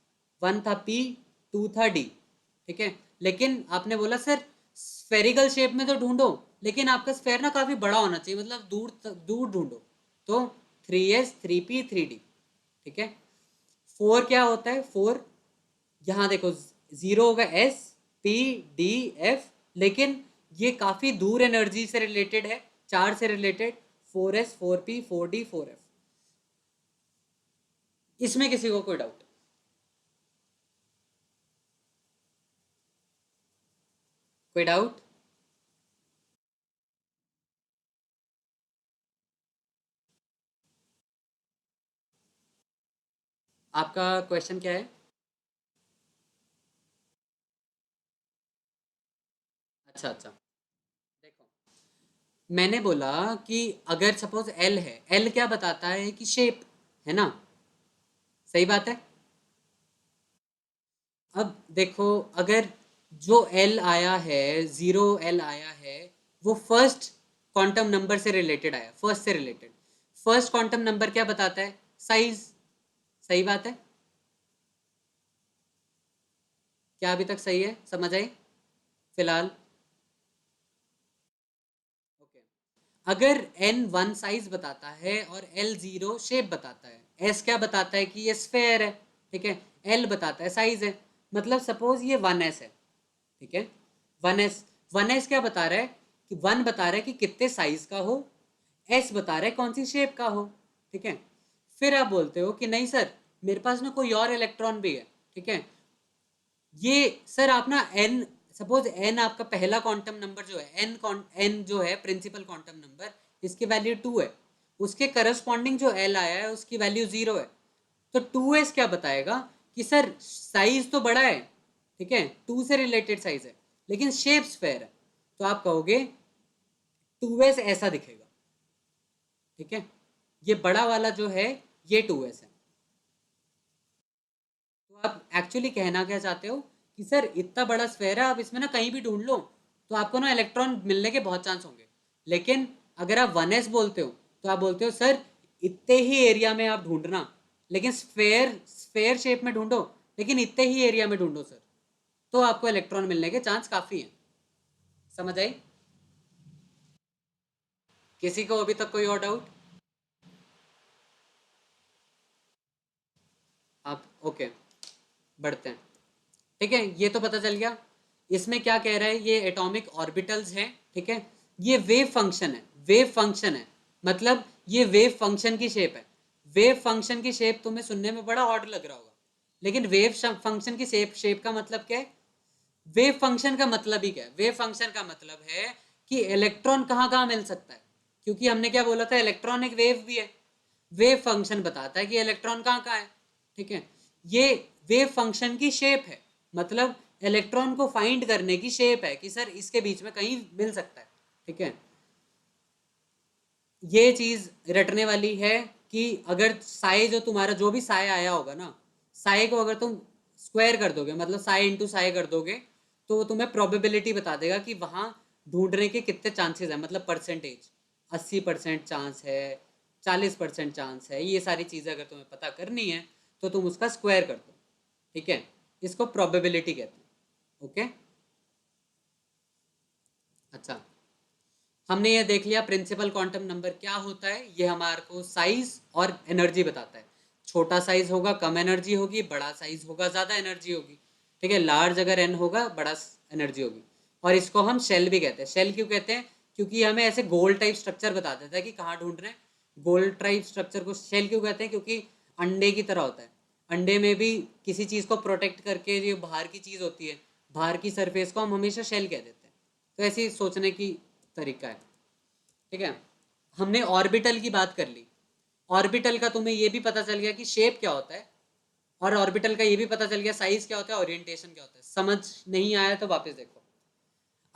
A: वन था पी, टू था डी, ठीक है। लेकिन आपने बोला सर स्फेरिकल शेप में तो ढूंढो, लेकिन आपका स्फेयर ना काफी बड़ा होना चाहिए, मतलब दूर दूर ढूंढो। तो 3s 3p 3d, ठीक है। फोर क्या होता है? फोर, यहाँ देखो, जीरो होगा एस, पी, डी, एफ, लेकिन ये काफी दूर एनर्जी से रिलेटेड है, चार से related. 4s 4p 4d 4f। इसमें किसी को कोई डाउट? कोई डाउट? आपका क्वेश्चन क्या है? अच्छा अच्छा। देखो, मैंने बोला कि अगर सपोज एल है, एल क्या बताता है? कि शेप, है ना? सही बात है। अब देखो, अगर जो एल आया है, जीरो एल आया है, वो फर्स्ट क्वांटम नंबर से रिलेटेड आया, फर्स्ट से रिलेटेड। फर्स्ट क्वांटम नंबर क्या बताता है? साइज। सही बात है। क्या अभी तक सही है? समझ आई फिलहाल? ओके। अगर एन वन साइज बताता है और एल जीरो शेप बताता है, एस क्या बताता है? कि ये स्फेयर है, ठीक है। एल बताता है साइज है। मतलब सपोज ये वन एस है, ठीक है। वन एस, वन एस क्या बता रहा है? कि वन बता रहा है कि कितने साइज का हो, एस बता रहा है कौन सी शेप का हो, ठीक है। फिर आप बोलते हो कि नहीं सर, मेरे पास ना कोई और इलेक्ट्रॉन भी है, ठीक है। ये सर आप ना एन, सपोज एन आपका पहला क्वांटम नंबर जो है, एन जो है प्रिंसिपल क्वांटम नंबर, इसकी वैल्यू टू है। उसके करस्पॉन्डिंग जो एल आया है उसकी वैल्यू जीरो है। तो टू एस क्या बताएगा? कि सर साइज तो बड़ा है, ठीक है, टू से रिलेटेड साइज है, लेकिन शेप स्फेयर है। तो आप कहोगे टू एस ऐसा दिखेगा, ठीक है। ये बड़ा वाला जो है, ये टू एस है। तो आप एक्चुअली कहना क्या चाहते हो? कि सर इतना बड़ा स्फेयर है, आप इसमें ना कहीं भी ढूंढ लो तो आपको ना इलेक्ट्रॉन मिलने के बहुत चांस होंगे। लेकिन अगर आप वन एस बोलते हो, तो आप बोलते हो सर इतने ही एरिया में आप ढूंढना, लेकिन स्फेयर स्फेयर शेप में ढूंढो, लेकिन इतने ही एरिया में ढूंढो सर, तो आपको इलेक्ट्रॉन मिलने के चांस काफी हैं। समझ आई? किसी को अभी तक कोई और डाउट? आप ओके, बढ़ते हैं। ठीक है, ये तो पता चल गया। इसमें क्या कह रहा है? ये एटॉमिक ऑर्बिटल्स हैं, ठीक है। ये वेव फंक्शन है, वेव फंक्शन है, मतलब ये वेव फंक्शन की शेप है। वेव फंक्शन की शेप तुम्हें सुनने में बड़ा ऑड लग रहा होगा, लेकिन वेव फंक्शन की शेप, शेप का मतलब क्या है? वेव फंक्शन का मतलब ही क्या है? वेव फंक्शन का मतलब है कि इलेक्ट्रॉन कहाँ कहाँ मिल सकता है। क्योंकि हमने क्या बोला था, इलेक्ट्रॉन एक वेव भी है। वेव फंक्शन बताता है कि इलेक्ट्रॉन कहाँ कहाँ है, ठीक है। ये वेव फंक्शन की शेप है, मतलब इलेक्ट्रॉन को फाइंड करने की शेप है कि सर इसके बीच में कहीं मिल सकता है, ठीक है। ये चीज रटने वाली है कि अगर साए जो तुम्हारा जो भी साए आया होगा ना, साए को अगर तुम स्क्वायर कर दोगे, मतलब साए इंटू साए कर दोगे, तो वो तुम्हें प्रोबेबिलिटी बता देगा कि वहां ढूंढने के कितने चांसेस है, मतलब परसेंटेज, 80% चांस है, 40% चांस है, ये सारी चीजें अगर तुम्हें पता करनी है तो तुम उसका स्क्वायर कर दो, ठीक है। इसको प्रोबेबिलिटी कहते हैं, ओके। अच्छा, हमने ये देख लिया प्रिंसिपल क्वांटम नंबर क्या होता है। ये हमारे को साइज और एनर्जी बताता है। छोटा साइज होगा कम एनर्जी होगी, बड़ा साइज होगा ज़्यादा एनर्जी होगी, ठीक है। लार्ज अगर एन होगा बड़ा एनर्जी होगी। और इसको हम शेल भी कहते हैं। शेल क्यों कहते हैं? क्योंकि हमें ऐसे गोल टाइप स्ट्रक्चर बता देता है कि कहाँ ढूंढ रहे हैं। गोल टाइप स्ट्रक्चर को शेल क्यों कहते हैं? क्योंकि अंडे की तरह होता है। अंडे में भी किसी चीज़ को प्रोटेक्ट करके जो बाहर की चीज़ होती है, बाहर की सरफेस को हम हमेशा शेल कह देते हैं। तो ऐसे ही सोचने की तरीका है, ठीक है। हमने ऑर्बिटल की बात कर ली। ऑर्बिटल का तुम्हें ये भी पता चल गया कि शेप क्या होता है, और ऑर्बिटल का ये भी पता चल गया साइज क्या होता है, ओरिएंटेशन क्या होता है। समझ नहीं आया तो वापस देखो।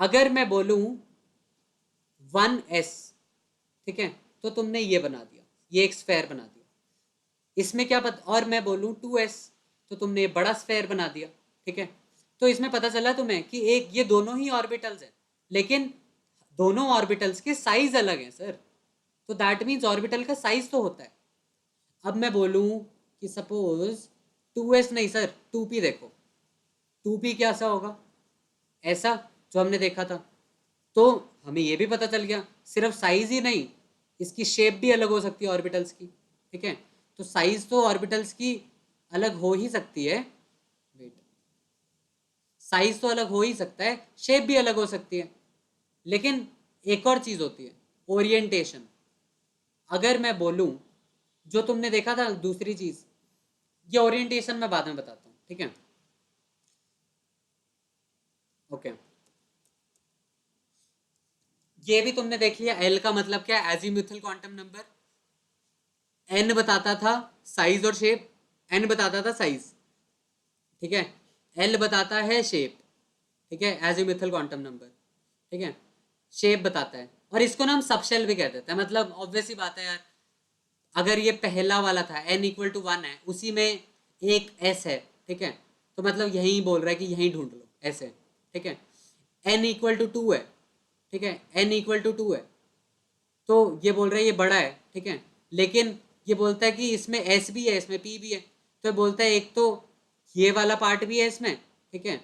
A: अगर मैं बोलूं 1s, ठीक है, तो तुमने ये बना दिया, ये एक स्फेयर बना दिया। इसमें क्या पता, और मैं बोलूं 2s, तो तुमने ये बड़ा स्फेयर बना दिया, ठीक है। तो इसमें पता चला तुम्हें कि एक ये दोनों ही ऑर्बिटल्स हैं, लेकिन दोनों ऑर्बिटल्स के साइज अलग हैं सर। तो दैट मीन्स ऑर्बिटल का साइज तो होता है। अब मैं बोलूं कि सपोज 2s नहीं सर 2p, देखो 2p कैसा होगा, ऐसा जो हमने देखा था। तो हमें ये भी पता चल गया सिर्फ साइज ही नहीं, इसकी शेप भी अलग हो सकती है ऑर्बिटल्स की, ठीक है। तो साइज तो ऑर्बिटल्स की अलग हो ही सकती है, वेट, साइज तो अलग हो ही सकता है, शेप भी अलग हो सकती है, लेकिन एक और चीज होती है, ओरिएंटेशन। अगर मैं बोलूं जो तुमने देखा था दूसरी चीज, ये ओरिएंटेशन मैं बाद में बताता हूँ, ठीक है, ओके। ये भी तुमने देख लिया, एल का मतलब क्या है, एजीम्यूथल क्वांटम नंबर। एन बताता था साइज और शेप, एन बताता था साइज, ठीक है। एल बताता है शेप, ठीक है, एजीम्यूथल क्वांटम नंबर, ठीक है, शेप बताता है। और इसको ना हम सबशेल भी कह देते हैं, मतलब ऑब्वियस ही बात है यार। अगर ये पहला वाला था n इक्वल टू 1 है, उसी में एक s है, ठीक है, तो मतलब यही बोल रहा है कि यही ढूंढ लो ऐसे, ठीक है। n इक्वल टू 2 है, ठीक है, n इक्वल टू 2 है, तो ये बोल रहा है ये बड़ा है, ठीक है। लेकिन ये बोलता है कि इसमें s भी है, इसमें p भी है, तो बोलता है एक तो ये वाला पार्ट भी है इसमें, ठीक है,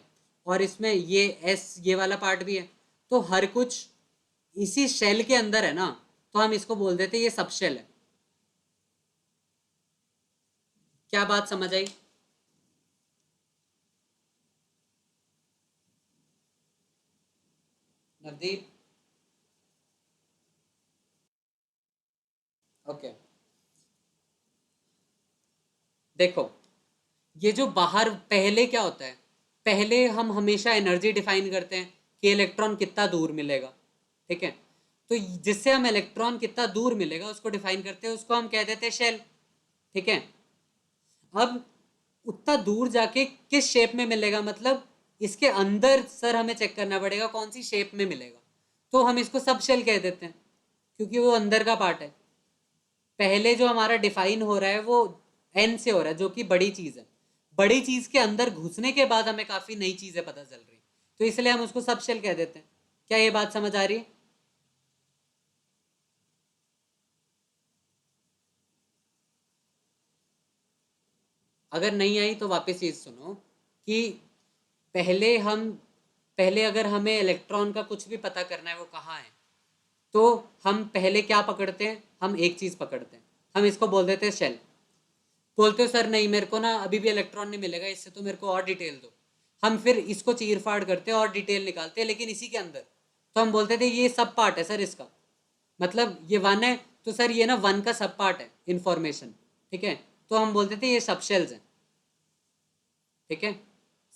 A: और इसमें ये s ये वाला पार्ट भी है, तो हर कुछ इसी शेल के अंदर है ना, तो हम इसको बोल देते हैं ये सब शेल है। क्या बात समझ आई? नवदीप, ओके। देखो, ये जो बाहर पहले क्या होता है, पहले हम हमेशा एनर्जी डिफाइन करते हैं कि इलेक्ट्रॉन कितना दूर मिलेगा, ठीक है। तो जिससे हम इलेक्ट्रॉन कितना दूर मिलेगा उसको डिफाइन करते हैं, उसको हम कह देते हैं शेल, ठीक है। अब उतना दूर जाके किस शेप में मिलेगा, मतलब इसके अंदर सर हमें चेक करना पड़ेगा कौन सी शेप में मिलेगा, तो हम इसको सब शेल कह देते हैं क्योंकि वो अंदर का पार्ट है। पहले जो हमारा डिफाइन हो रहा है वो एन से हो रहा है, जो कि बड़ी चीज है। बड़ी चीज के अंदर घुसने के बाद हमें काफी नई चीजें पता चल रही, तो इसलिए हम उसको सब शेल कह देते हैं। क्या ये बात समझ आ रही है? अगर नहीं आई तो वापस चीज सुनो कि पहले हम पहले अगर हमें इलेक्ट्रॉन का कुछ भी पता करना है वो कहाँ है, तो हम पहले क्या पकड़ते हैं, हम एक चीज पकड़ते हैं, हम इसको बोल देते हैं शेल। बोलते हो सर नहीं मेरे को ना अभी भी इलेक्ट्रॉन नहीं मिलेगा, इससे तो मेरे को और डिटेल दो। हम फिर इसको चीर फाड़ करते हैं और डिटेल निकालते हैं, लेकिन इसी के अंदर तो हम बोलते थे ये सब पार्ट है सर इसका, मतलब ये वन है तो सर ये ना वन का सब पार्ट है इंफॉर्मेशन, ठीक है। तो हम बोलते थे ये सब शेल्स हैं, ठीक है।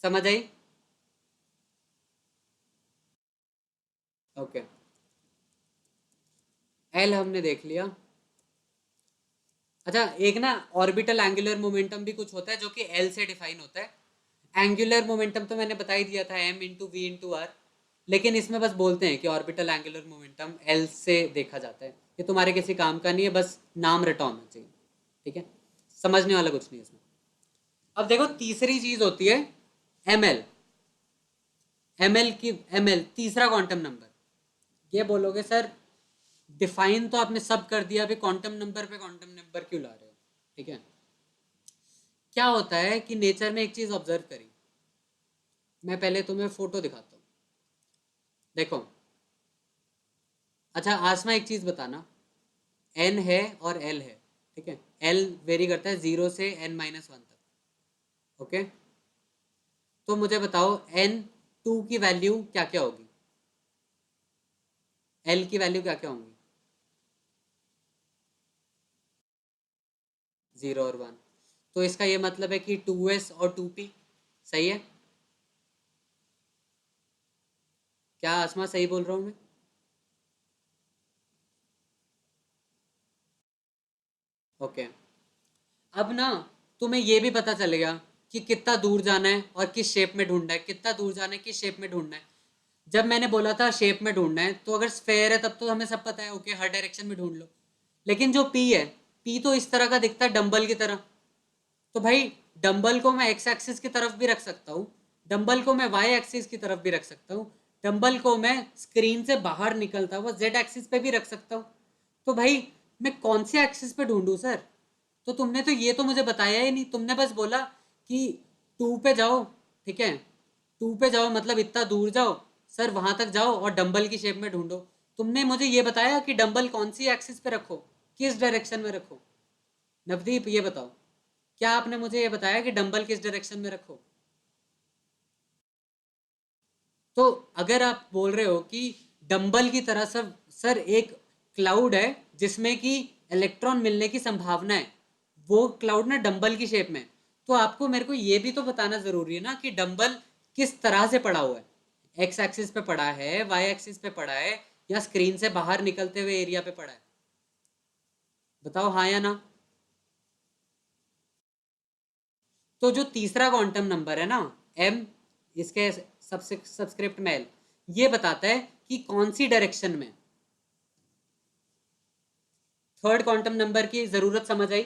A: समझ आई? ओके। एल हमने देख लिया। अच्छा, एक ना ऑर्बिटल एंगुलर मोमेंटम भी कुछ होता है जो कि एल से डिफाइन होता है। एंगुलर मोमेंटम तो मैंने बता ही दिया था, m into v into r. लेकिन इसमें बस बोलते हैं कि ऑर्बिटल एंगुलर मोमेंटम एल से देखा जाता है। ये तुम्हारे किसी काम का नहीं है, बस नाम रटा होना चाहिए। ठीक है, समझने वाला कुछ नहीं है इसमें। अब देखो तीसरी चीज होती है एम एल। एम एल तीसरा क्वांटम नंबर। ये बोलोगे सर डिफाइन तो आपने सब कर दिया, अभी क्वांटम नंबर पे क्वांटम नंबर क्यों ला रहे हो? ठीक है, क्या होता है कि नेचर में एक चीज ऑब्जर्व करी, मैं पहले तुम्हें फोटो दिखाता हूँ। देखो, अच्छा आसमा एक चीज बताना, एन है और एल है। ठीक है, एल वेरी करता है 0 से n-1 तक। ओके, तो मुझे बताओ n2 की वैल्यू क्या क्या होगी, एल की वैल्यू क्या क्या होंगी? 0 और 1। तो इसका ये मतलब है कि 2s और 2p सही है। क्या आसमा सही बोल रहा हूँ मैं? ओके, अब ना तुम्हें ये भी पता चलेगा कि कितना दूर जाना है और किस शेप में ढूंढना है, कितना दूर जाना है किस शेप में ढूंढना है। जब मैंने बोला था शेप में ढूंढना है, तो अगर स्फेयर है तब तो हमें सब पता है, ओके हर डायरेक्शन में ढूंढ लो। लेकिन जो पी है, पी तो इस तरह का दिखता है डंबल की तरह। तो भाई डंबल को मैं एक्स एक्सिस की तरफ भी रख सकता हूँ, डंबल को मैं वाई एक्सिस की तरफ भी रख सकता हूँ, डंबल को मैं स्क्रीन से बाहर निकलता हुआ जेड एक्सिस पे भी रख सकता हूँ। तो भाई मैं कौन से एक्सिस पे ढूंढूं सर? तो तुमने तो ये तो मुझे बताया ही नहीं, तुमने बस बोला कि 2 पे जाओ। ठीक है, 2 पे जाओ मतलब इतना दूर जाओ सर, वहां तक जाओ और डंबल की शेप में ढूंढो। तुमने मुझे ये बताया कि डंबल कौन सी एक्सिस पे रखो, किस डायरेक्शन में रखो? नवदीप ये बताओ, क्या आपने मुझे ये बताया कि डंबल किस डायरेक्शन में रखो? तो अगर आप बोल रहे हो कि डंबल की तरह सर, सर एक क्लाउड है जिसमें कि इलेक्ट्रॉन मिलने की संभावना है, वो क्लाउड ना डंबल की शेप में, तो आपको मेरे को ये भी तो बताना जरूरी है ना कि डंबल किस तरह से पड़ा हुआ है, एक्स एक्सिस पे पड़ा है, वाई एक्सिस पे पड़ा है, या स्क्रीन से बाहर निकलते हुए एरिया पे पड़ा है? बताओ हाँ या ना। तो जो तीसरा क्वांटम नंबर है ना, एम, इसके सब्सक्रिप्ट में एल, ये बताता है कि कौन सी डायरेक्शन में। थर्ड क्वांटम नंबर की जरूरत समझ आई?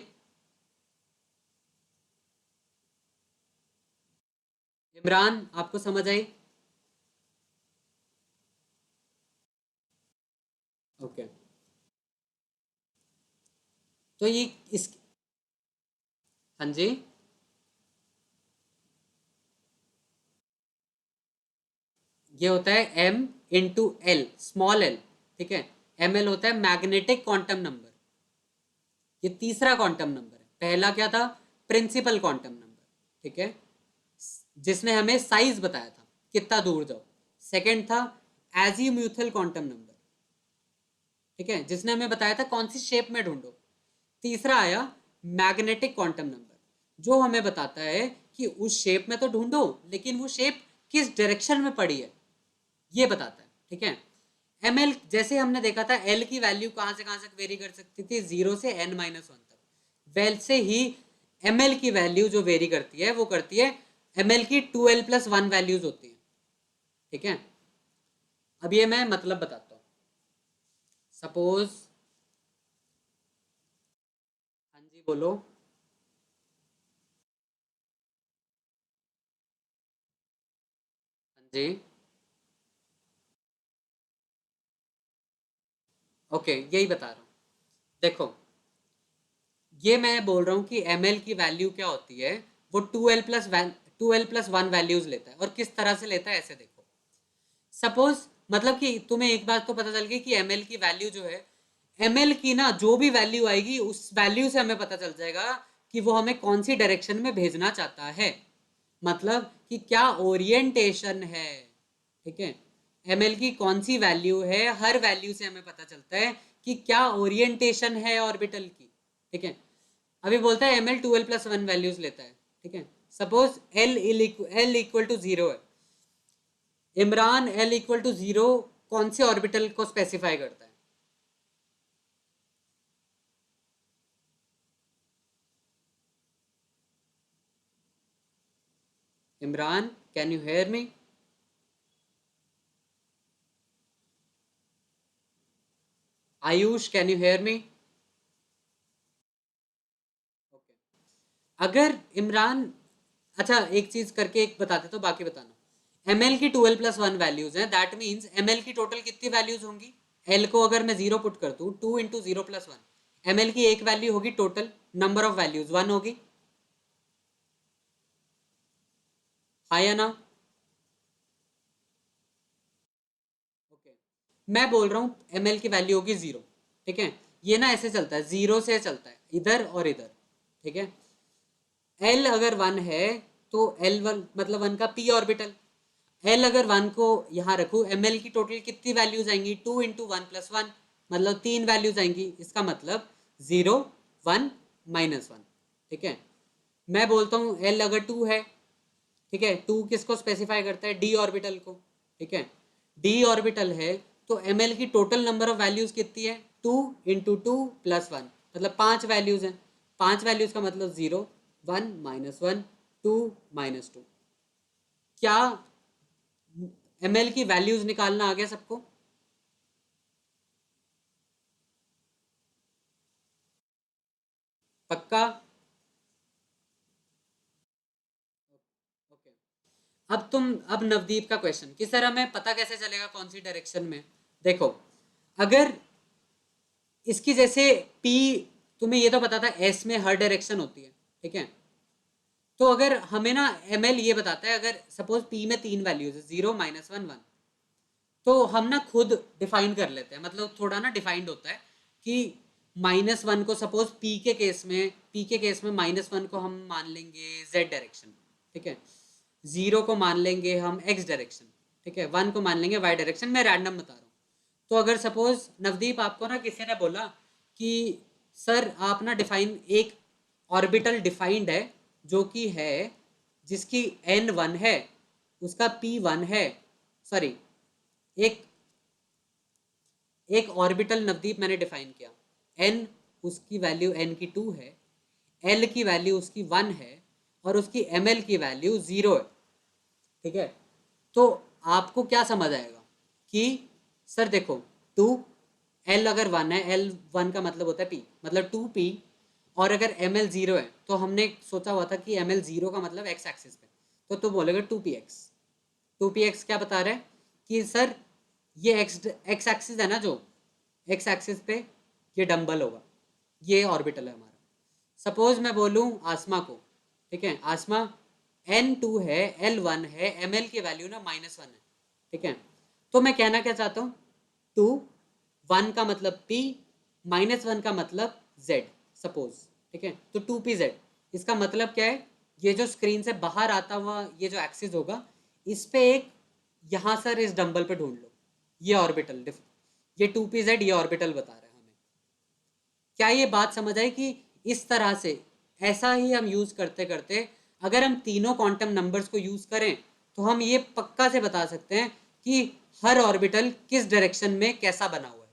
A: इमरान आपको समझ आई? ओके, तो ये इस, हाँ जी, ये होता है m into l, small l. ठीक है, एम एल होता है मैग्नेटिक क्वांटम नंबर। ये तीसरा क्वांटम नंबर है। पहला क्या था? Principal quantum number. ठीक है, जिसने हमें साइज बताया था कितना दूर जाओ। सेकंड था एजीम्यूथल क्वांटम नंबर। ठीक है, जिसने हमें बताया था कौन सी शेप में ढूंढो। तीसरा आया मैग्नेटिक क्वांटम नंबर, जो हमें बताता है कि उस शेप में तो ढूंढो, लेकिन वो शेप किस डायरेक्शन में पड़ी है, ये बताता है। ठीक है, एम एल जैसे हमने देखा था, एल की वैल्यू कहाँ से वेरी कर सकती थी, 0 से n-1 तक। वैसे ही एम एल की वैल्यू जो वेरी करती है वो करती है, एम एल की 2l+1 वैल्यूज होती है। ठीक है, अब ये मैं मतलब बताता हूँ। सपोज, हाँ जी बोलो। हाँ जी, ओके यही बता रहा हूँ। देखो, ये मैं बोल रहा हूँ कि एम एल की वैल्यू क्या होती है, वो 2l+1 वैल्यूज लेता है। और किस तरह से लेता है ऐसे देखो। सपोज, मतलब कि तुम्हें एक बात तो पता चल गई कि एम एल की वैल्यू जो है, एम एल की ना जो भी वैल्यू आएगी उस वैल्यू से हमें पता चल जाएगा कि वो हमें कौन सी डायरेक्शन में भेजना चाहता है, मतलब कि क्या ओरिएंटेशन है। ठीक है, एम एल की कौन सी वैल्यू है, हर वैल्यू से हमें पता चलता है कि क्या ओरिएंटेशन है ऑर्बिटल की। ठीक है, अभी बोलता है एम एल 2l+1 वैल्यूज लेता है। ठीक है, सपोज एल इक्वल टू 0 है। इमरान एल इक्वल टू 0 कौन से ऑर्बिटल को स्पेसिफाई करता है? Imran, can you hear me? Ayush, can you hear me? Okay. अगर इमरान, अच्छा एक चीज करके एक बताते तो बाकी बताना। एम एल की 2l+1 वैल्यूज हैं, दैट मीन्स एम एल की टोटल कितनी वैल्यूज होंगी? एल को अगर मैं 0 पुट कर दूं, 2 × 0+1, एम एल की एक वैल्यू होगी, टोटल नंबर ऑफ वैल्यूज 1 होगी, हाँ या ना? ओके। मैं बोल रहा हूँ एम एल की वैल्यू होगी 0, ठीक है? ये ना ऐसे चलता है, 0 से चलता है इधर और इधर, ठीक है? एल अगर 1 है तो L1 मतलब 1 का p ऑर्बिटल, एल अगर 1 को यहाँ रखूँ, एम एल की टोटल कितनी वैल्यूज आएंगी? 2 × 1+1, मतलब 3 वैल्यूज आएंगी, इसका मतलब 0 1 -1, ठीक है? मैं बोलता हूँ एल अगर 2 है, ठीक है, 2 किसको स्पेसिफाई करता है? डी ऑर्बिटल को, ठीक है? डी ऑर्बिटल है तो एम एल की टोटल नंबर ऑफ वैल्यूज कितनी है? 2 × 2+1, मतलब 5 वैल्यूज हैं। 5 वैल्यूज का मतलब 0 1 -1 2 -2। क्या एम एल की वैल्यूज निकालना आ गया सबको? पक्का? ओके। अब नवदीप का क्वेश्चन, किस तरह में पता कैसे चलेगा कौन सी डायरेक्शन में? देखो, अगर इसकी जैसे पी, तुम्हें ये तो पता था एस में हर डायरेक्शन होती है, ठीक है? तो अगर हमें ना एम एल ये बताता है, अगर सपोज पी में 3 वैल्यूज है, 0 -1 1, तो हम ना खुद डिफाइन कर लेते हैं, मतलब थोड़ा ना डिफाइंड होता है कि -1 को सपोज पी के केस में -1 को हम मान लेंगे z डायरेक्शन, ठीक है? 0 को मान लेंगे हम x डायरेक्शन, ठीक है? 1 को मान लेंगे y डायरेक्शन। मैं रैंडम बता रहा हूँ। तो अगर सपोज नवदीप आपको ना किसी ने बोला कि सर आप ना डिफाइन एक ऑर्बिटल डिफाइंड है जो कि है, जिसकी n 1 है, उसका p 1 है, सॉरी, एक एक ऑर्बिटल नवदीप मैंने डिफाइन किया, n उसकी वैल्यू n की 2 है, l की वैल्यू उसकी 1 है, और उसकी ml की वैल्यू 0 है, ठीक है? तो आपको क्या समझ आएगा कि सर देखो, 2 l अगर 1 है, l 1 का मतलब होता है p, मतलब 2p, और अगर ml 0 है तो हमने सोचा हुआ था कि ml 0 का मतलब x एक्सिस पे, तो तू बोलेगा 2px। 2px क्या बता रहा है कि सर ये x एक्सिस है ना, जो x एक्सिस पे ये डंबल होगा, ये ऑर्बिटल है हमारा। सपोज मैं बोलूँ आसमा को, ठीक है, आसमा n2 है, l1 है, ml की वैल्यू ना -1 है, ठीक है? तो मैं कहना क्या चाहता हूँ, 2 1 का मतलब p, -1 का मतलब z, सपोज, ठीक है? तो 2pz, इसका मतलब क्या है? ये जो स्क्रीन से बाहर आता हुआ ये जो एक्सिस होगा, इस पे एक, यहाँ सर इस डंबल पे ढूंढ लो, ये ऑर्बिटल, ये 2pz, ये ऑर्बिटल बता रहा है हमें। क्या ये बात समझ आई कि इस तरह से, ऐसा ही हम यूज करते करते, अगर हम तीनों क्वांटम नंबर्स को यूज करें तो हम ये पक्का से बता सकते हैं कि हर ऑर्बिटल किस डायरेक्शन में कैसा बना हुआ है।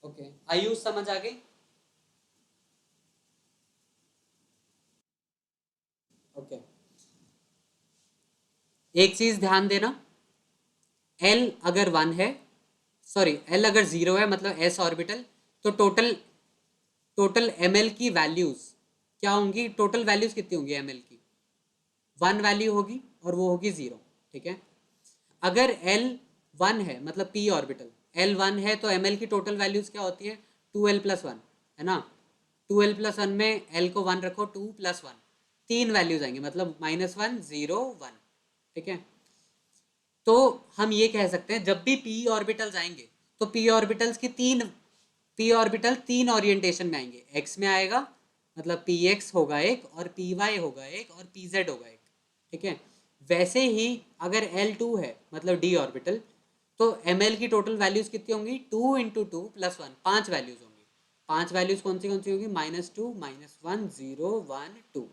A: ओके, आयुष समझ आ गई? ओके, एक चीज ध्यान देना, एल अगर 1 है, सॉरी, एल अगर 0 है मतलब एस ऑर्बिटल, तो टोटल टोटल एम एल की वैल्यूज क्या होंगी? टोटल वैल्यूज कितनी होंगी एम एल की? 1 वैल्यू होगी और वो होगी 0, ठीक है? अगर एल 1 है मतलब पी ऑर्बिटल एल 1 है तो एम एल की टोटल वैल्यूज क्या होती है? 2l+1, है ना? 2l+1 में एल को 1 रखो, 2+1, 3 वैल्यूज आएंगे, मतलब -1 0 1, ठीक है? तो हम ये कह सकते हैं जब भी पी ऑर्बिटल्स आएंगे तो पी ऑर्बिटल तीन ओरिएंटेशन में आएंगे, एक्स में आएगा मतलब पी एक्स होगा एक, और पी वाई होगा एक, और पी जेड होगा एक, ठीक है? वैसे ही अगर एल 2 है मतलब डी ऑर्बिटल, तो एम एल की टोटल वैल्यूज कितनी होंगी? 2 × 2+1, 5 वैल्यूज होंगी। 5 वैल्यूज कौन सी होंगी? -2 -1 0 1 2,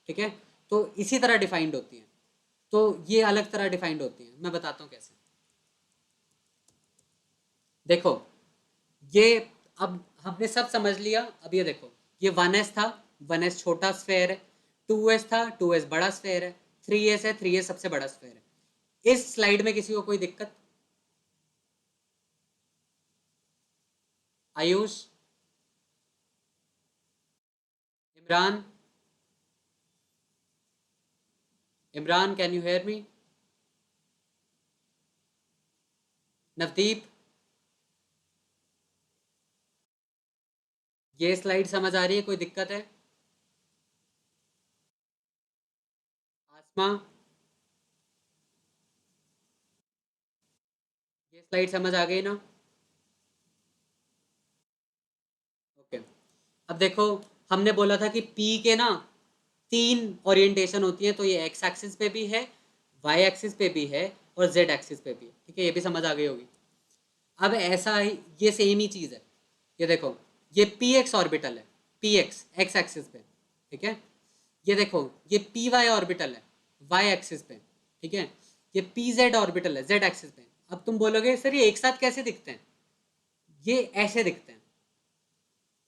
A: ठीक है? तो इसी तरह डिफाइंड होती है। तो ये अलग तरह डिफाइंड होती है, मैं बताता हूँ कैसे। देखो, ये अब हमने सब समझ लिया। अब ये देखो, ये 1s था, 1s छोटा स्फेयर है, 2s था, 2s बड़ा स्फेयर है, 3s है, 3s सबसे बड़ा स्फेयर है। इस स्लाइड में किसी को कोई दिक्कत? Ayush, Imran, Imran can you hear me? Navdeep, ये स्लाइड समझ आ रही है? कोई दिक्कत है? आसमा, ये स्लाइड समझ आ गई ना? ओके। अब देखो, हमने बोला था कि पी के ना 3 ओरिएंटेशन होती है, तो ये एक्स एक्सिस पे भी है, वाई एक्सिस पे भी है और जेड एक्सिस पे भी है। ठीक है, ये भी समझ आ गई होगी। अब ऐसा ही ये सेम ही चीज़ है। ये देखो, ये पी एक्स ऑर्बिटल है, पी एक्स एक्स एक्सिस पे। ठीक है, ये देखो, ये पी वाई ऑर्बिटल है, वाई एक्सिस पे। ठीक है, ये पी जेड ऑर्बिटल है, जेड एक्सिस पे। अब तुम बोलोगे सर ये एक साथ कैसे दिखते हैं? ये ऐसे दिखते हैं।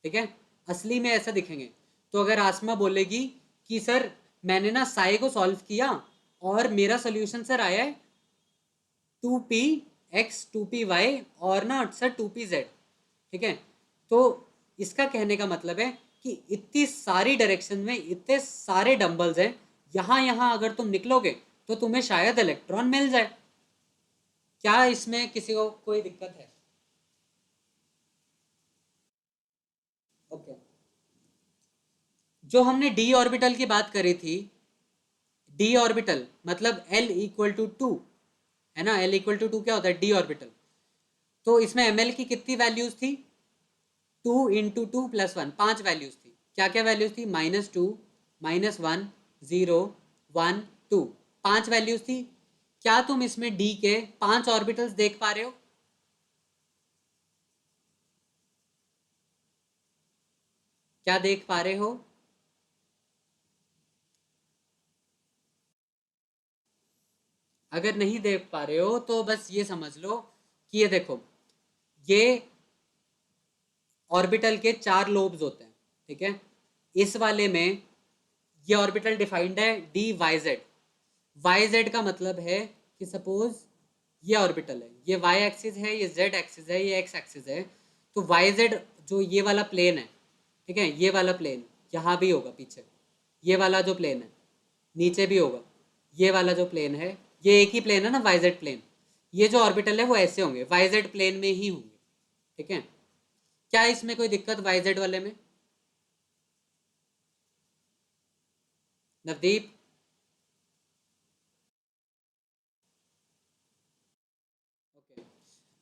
A: ठीक है, असली में ऐसा दिखेंगे। तो अगर आसमा बोलेगी कि सर मैंने ना साई को सॉल्व किया और मेरा सोल्यूशन सर आया है 2p(x) 2p(y) और ना सर 2p(z). ठीक है, तो इसका कहने का मतलब है कि इतनी सारी डायरेक्शन में इतने सारे डंबल्स हैं, यहाँ यहाँ अगर तुम निकलोगे तो तुम्हें शायद इलेक्ट्रॉन मिल जाए। क्या इसमें किसी को कोई दिक्कत है? ओके। जो हमने डी ऑर्बिटल की बात करी थी, डी ऑर्बिटल मतलब L=2 है ना, L=2 क्या होता है? D orbital. तो इसमें ml की कितनी वैल्यूज थी? 2 × 2 + 1, 5 वैल्यूज थी। क्या क्या वैल्यूज थी? -2, -1, 0, 1, 2, 5 वैल्यूज थी। क्या तुम इसमें डी के 5 ऑर्बिटल्स देख पा रहे हो? क्या देख पा रहे हो? अगर नहीं देख पा रहे हो तो बस ये समझ लो कि ये देखो, ये ऑर्बिटल के 4 लोब्स होते हैं। ठीक है, इस वाले में ये ऑर्बिटल डिफाइंड है d y z. Y z का मतलब है कि सपोज ये ऑर्बिटल है, ये वाई एक्सिस है, ये जेड एक्सिस है, ये एक्स एक्सिस है। तो वाई जेड जो ये वाला प्लेन है, ठीक है, ये वाला प्लेन यहाँ भी होगा पीछे, ये वाला जो प्लेन है नीचे भी होगा, ये वाला जो प्लेन है, ये एक ही प्लेन है ना, वाई जेड प्लेन। ये जो ऑर्बिटल है वो ऐसे होंगे, वाई जेड प्लेन में ही होंगे। ठीक है, क्या इसमें कोई दिक्कत वाई जेड वाले में? नवदीप, ओके।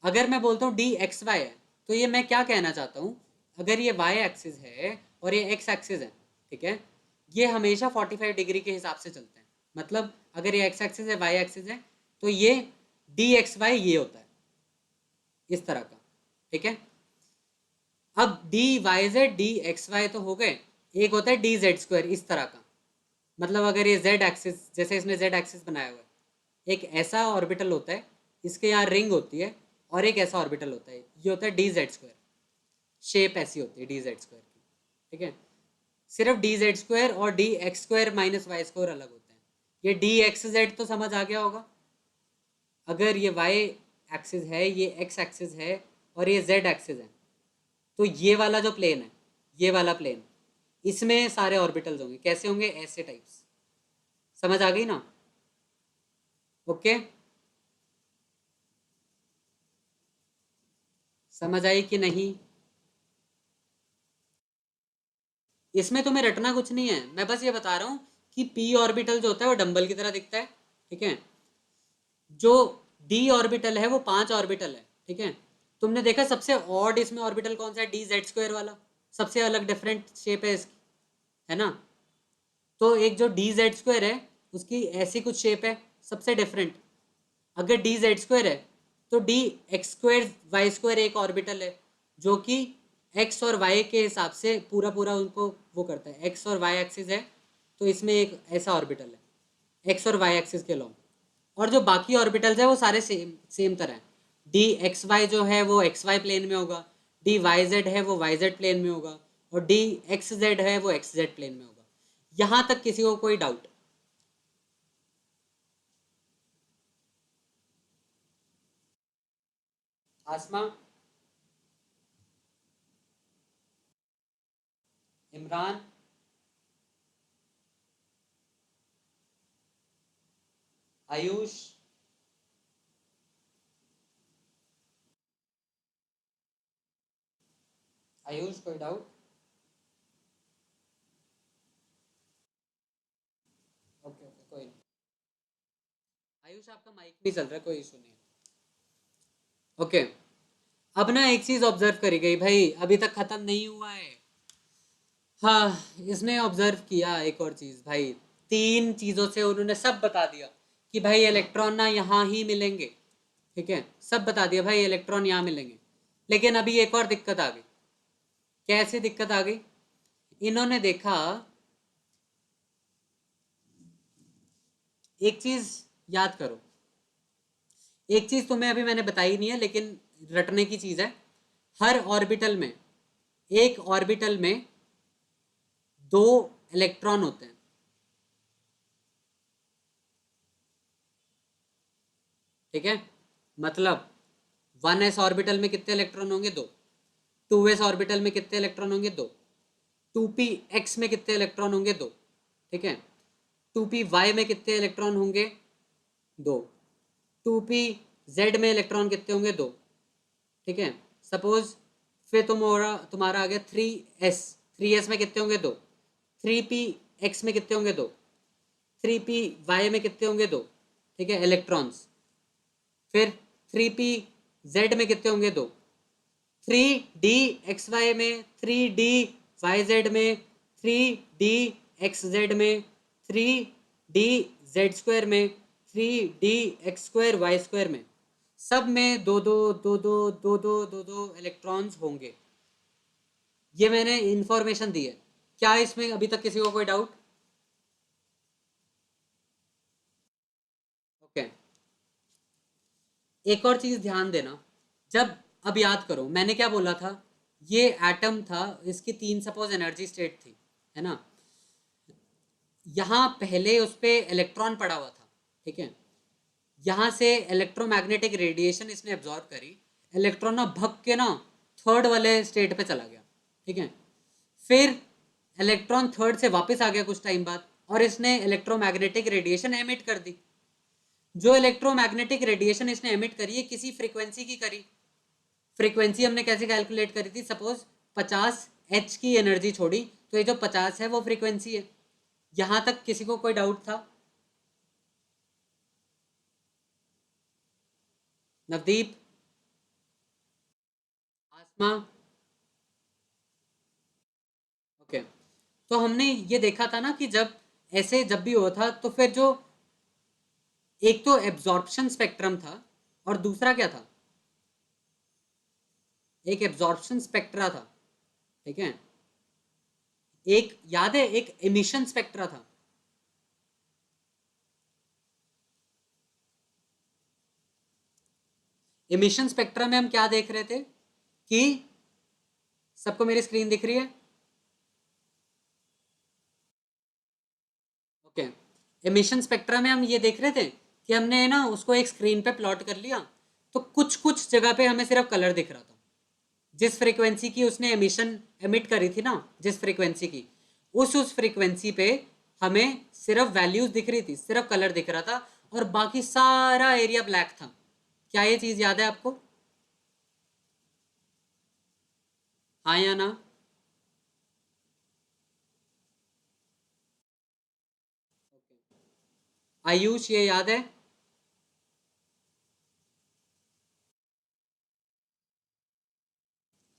A: अगर मैं बोलता हूँ डी एक्स वाई है, तो ये मैं क्या कहना चाहता हूँ? अगर ये वाई एक्सिस है और ये एक्स एक्सिस है, ठीक है, ये हमेशा 45 डिग्री के हिसाब से चलते हैं। मतलब अगर ये एक्स एक्सिस है, वाई एक्सिस है, तो ये डी एक्स वाई ये होता है, इस तरह का। ठीक है, अब d y z d x y तो हो गए, एक होता है डी जेड स्क्वायर, इस तरह का। मतलब अगर ये जेड एक्सिस, जैसे इसने जेड एक्सिस बनाया हुआ है, एक ऐसा ऑर्बिटल होता है, इसके यहाँ रिंग होती है, और एक ऐसा ऑर्बिटल होता है, ये होता है डी जेड स्क्वायर। शेप ऐसी होती है डी जेड स्क्वायर की। ठीक है, सिर्फ डी जेड स्क्वायर और d x square minus y square अलग होते हैं। ये डी एक्स जेड तो समझ आ गया होगा। अगर ये वाई एक्सिस है, ये एक्स एक्सिस है और ये जेड एक्सिस है, तो ये वाला जो प्लेन है, ये वाला प्लेन, इसमें सारे ऑर्बिटल्स होंगे। कैसे होंगे? ऐसे टाइप्स। समझ आ गई ना? ओके, समझ आई कि नहीं? इसमें तुम्हें रटना कुछ नहीं है, मैं बस ये बता रहा हूँ कि पी ऑर्बिटल जो होता है वो डंबल की तरह दिखता है। ठीक है, जो डी ऑर्बिटल है वो 5 ऑर्बिटल है। ठीक है, तुमने देखा सबसे ऑड इसमें ऑर्बिटल कौन सा है? डी जेड स्क्वायर वाला, सबसे अलग डिफरेंट शेप है इसकी, है ना? तो एक जो डी जेड स्क्वायर है उसकी ऐसी कुछ शेप है, सबसे डिफरेंट। अगर डी जेड स्क्वायर है तो d x square y square एक ऑर्बिटल है, जो कि एक्स और वाई के हिसाब से पूरा पूरा उनको वो करता है। एक्स और वाई एक्सिस है, तो इसमें एक ऐसा ऑर्बिटल है एक्स और वाई एक्सिस के लॉन्ग। और जो बाकी ऑर्बिटल्स है वो सारे सेम सेम तरह हैं। डी एक्स वाई जो है वो एक्स वाई प्लेन में होगा, डी वाई जेड है वो वाई जेड प्लेन में होगा, और डी एक्स जेड है वो एक्स जेड प्लेन में होगा। यहां तक किसी को कोई डाउट? आसमा, इमरान, आयुष, आयुष कोई डाउट? ओके ओके, कोई नहीं। आयुष आपका माइक नहीं चल रहा, कोई इशू नहीं है। ओके, अब ना एक चीज ऑब्जर्व करी गई भाई, अभी तक खत्म नहीं हुआ है। हाँ, इसने ऑब्जर्व किया एक और चीज भाई, तीन चीजों से उन्होंने सब बता दिया कि भाई इलेक्ट्रॉन ना यहाँ ही मिलेंगे। ठीक है, सब बता दिया भाई इलेक्ट्रॉन यहाँ मिलेंगे। लेकिन अभी एक और दिक्कत आ गई। कैसे दिक्कत आ गई? इन्होंने देखा, एक चीज याद करो, एक चीज तुम्हें अभी मैंने बताई नहीं है लेकिन रटने की चीज है। हर ऑर्बिटल में, एक ऑर्बिटल में दो इलेक्ट्रॉन होते हैं। ठीक है, मतलब 1s ऑर्बिटल में कितने इलेक्ट्रॉन होंगे? दो। 2s ऑर्बिटल में कितने इलेक्ट्रॉन होंगे? दो। 2p में कितने इलेक्ट्रॉन होंगे? दो। ठीक है, 2p में कितने इलेक्ट्रॉन होंगे? दो। 2p में इलेक्ट्रॉन कितने होंगे? दो। ठीक है, सपोज फिर तुम्हारा आ गया 3s में कितने होंगे? दो। 3p में कितने होंगे? दो। 3p में कितने होंगे? दो। ठीक है, इलेक्ट्रॉन्स। फिर 3p में कितने होंगे? दो। 3d में, 3d में, 3d में, 3d में, 3d में, सब में दो दो दो दो दो दो दो दो इलेक्ट्रॉन्स होंगे। ये मैंने इंफॉर्मेशन दी है। क्या इसमें अभी तक किसी को कोई डाउट? ओके, एक और चीज ध्यान देना, जब, अब याद करो मैंने क्या बोला था, ये एटम था, इसकी तीन सपोज एनर्जी स्टेट थी, है ना। यहाँ पहले उस पर इलेक्ट्रॉन पड़ा हुआ था। ठीक है, यहाँ से इलेक्ट्रोमैग्नेटिक रेडिएशन इसने एब्जॉर्ब करी, इलेक्ट्रॉन ना भग के ना थर्ड वाले स्टेट पे चला गया। ठीक है, फिर इलेक्ट्रॉन थर्ड से वापस आ गया कुछ टाइम बाद, और इसने इलेक्ट्रोमैग्नेटिक रेडिएशन एमिट कर दी। जो इलेक्ट्रोमैग्नेटिक रेडिएशन इसने एमिट करी है किसी फ्रीक्वेंसी की करी। फ्रीक्वेंसी हमने कैसे कैलकुलेट करी थी? सपोज 50 H की एनर्जी छोड़ी, तो ये जो 50 है वो फ्रीक्वेंसी है। यहां तक किसी को कोई डाउट था? नवदीप, आसमा, ओके। तो हमने ये देखा था ना कि जब ऐसे जब भी हुआ था तो फिर जो, एक तो एब्जॉर्प्शन स्पेक्ट्रम था और दूसरा क्या था? एक एब्जॉर्प्शन स्पेक्ट्रा था। ठीक है, एक याद है, एक एमिशन स्पेक्ट्रा था। एमिशन स्पेक्ट्रा में हम क्या देख रहे थे कि, सबको मेरी स्क्रीन दिख रही है? ओके, एमिशन स्पेक्ट्रा में हम ये देख रहे थे कि हमने ना उसको एक स्क्रीन पे प्लॉट कर लिया, तो कुछ कुछ जगह पे हमें सिर्फ कलर दिख रहा था। जिस फ्रीक्वेंसी की उसने एमिशन एमिट करी थी ना, जिस फ्रीक्वेंसी की, उस फ्रीक्वेंसी पे हमें सिर्फ वैल्यूज दिख रही थी, सिर्फ कलर दिख रहा था, और बाकी सारा एरिया ब्लैक था। क्या ये चीज याद है आपको? हाँ या ना? आयुष, ये याद है?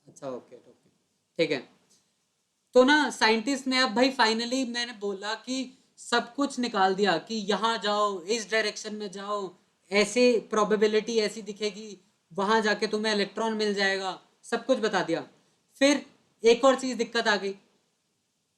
A: अच्छा, ओके ओके, ठीक है। तो ना साइंटिस्ट ने अब भाई फाइनली, मैंने बोला कि सब कुछ निकाल दिया कि यहाँ जाओ, इस डायरेक्शन में जाओ, ऐसे प्रोबेबिलिटी ऐसी दिखेगी, वहां जाके तुम्हें इलेक्ट्रॉन मिल जाएगा, सब कुछ बता दिया। फिर एक और चीज दिक्कत आ गई,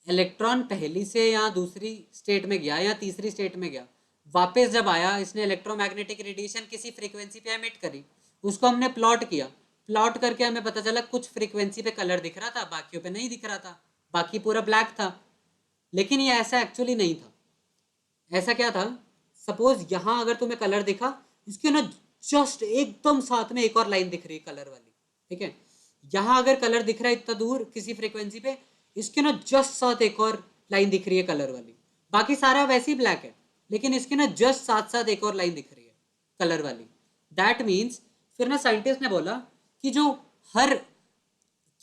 A: इलेक्ट्रॉन पहली से यहाँ दूसरी स्टेट में गया या तीसरी स्टेट में गया, वापस जब आया इसने इलेक्ट्रोमैग्नेटिक रेडिएशन किसी फ्रीक्वेंसी पे एमिट करी, उसको हमने प्लॉट किया, प्लॉट करके हमें पता चला कुछ फ्रीक्वेंसी पे कलर दिख रहा था, बाकियों पे नहीं दिख रहा था, बाकी पूरा ब्लैक था। लेकिन ये ऐसा एक्चुअली नहीं था। ऐसा क्या था, सपोज यहाँ अगर तुम्हें कलर दिखा, इसके ना जस्ट एकदम साथ में एक और लाइन दिख रही है कलर वाली, ठीक है। यहाँ अगर कलर दिख रहा है इतना दूर किसी फ्रीक्वेंसी पे, इसके ना जस्ट साथ एक और लाइन दिख रही है कलर वाली। बाकी सारा वैसे ही ब्लैक है, लेकिन इसके ना जस्ट साथ साथ एक और लाइन दिख रही है कलर वाली। दैट मीन्स, फिर ना साइंटिस्ट ने बोला कि जो हर,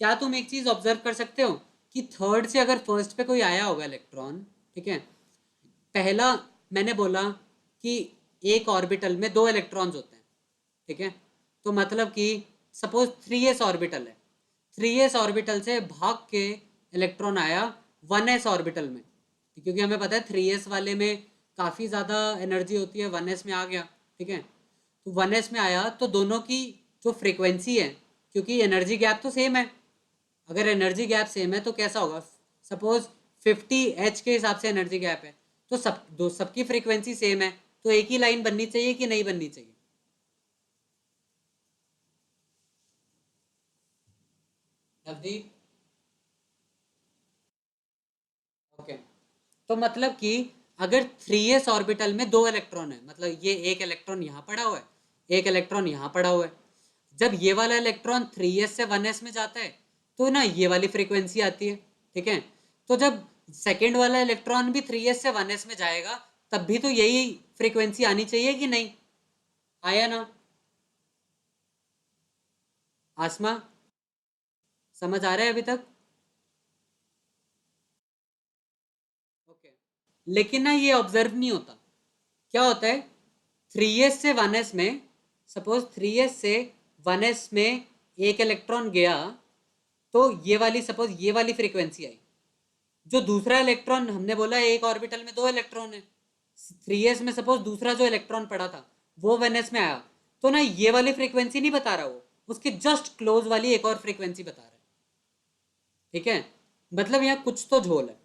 A: क्या तुम एक चीज ऑब्जर्व कर सकते हो कि थर्ड से अगर फर्स्ट पे कोई आया होगा इलेक्ट्रॉन, ठीक है, पहला मैंने बोला कि एक ऑर्बिटल में दो इलेक्ट्रॉन्स होते हैं, ठीक है। तो मतलब कि सपोज 3s ऑर्बिटल है, 3s ऑर्बिटल से भाग के इलेक्ट्रॉन आया 1s ऑर्बिटल में, क्योंकि हमें पता है 3s वाले में काफ़ी ज़्यादा एनर्जी होती है, 1s में आ गया, ठीक है। तो 1s में आया तो दोनों की जो फ्रीक्वेंसी है, क्योंकि एनर्जी गैप तो सेम है, अगर एनर्जी गैप सेम है तो कैसा होगा, सपोज 50 H के हिसाब से एनर्जी गैप है, तो सबकी फ्रीक्वेंसी सेम है, तो एक ही लाइन बननी चाहिए कि नहीं बननी चाहिए। नवदीप, ओके। तो मतलब कि अगर 3s ऑर्बिटल में दो इलेक्ट्रॉन है, मतलब ये एक इलेक्ट्रॉन यहाँ पड़ा हुआ है, एक इलेक्ट्रॉन यहाँ पड़ा हुआ है, जब ये वाला इलेक्ट्रॉन 3s से 1s में जाता है तो ना ये वाली फ्रीक्वेंसी आती है, ठीक है। तो जब सेकेंड वाला इलेक्ट्रॉन भी 3s से 1s में जाएगा, तब भी तो यही फ्रीक्वेंसी आनी चाहिए कि नहीं, आया ना आसमा, समझ आ रहा है अभी तक? ओके। लेकिन ना ये ऑब्जर्व नहीं होता। क्या होता है, 3s से 1s में, सपोज 3s से 1s में एक इलेक्ट्रॉन गया, तो ये वाली सपोज ये वाली फ्रीक्वेंसी आई। जो दूसरा इलेक्ट्रॉन, हमने बोला एक ऑर्बिटल में दो इलेक्ट्रॉन है, 3s में सपोज दूसरा जो इलेक्ट्रॉन पड़ा था वो 1s में आया, तो ना ये वाली फ्रीक्वेंसी नहीं बता रहा, वो उसके जस्ट क्लोज वाली एक और फ्रीक्वेंसी बता रहा है, ठीक है। मतलब यहाँ कुछ तो झोल है।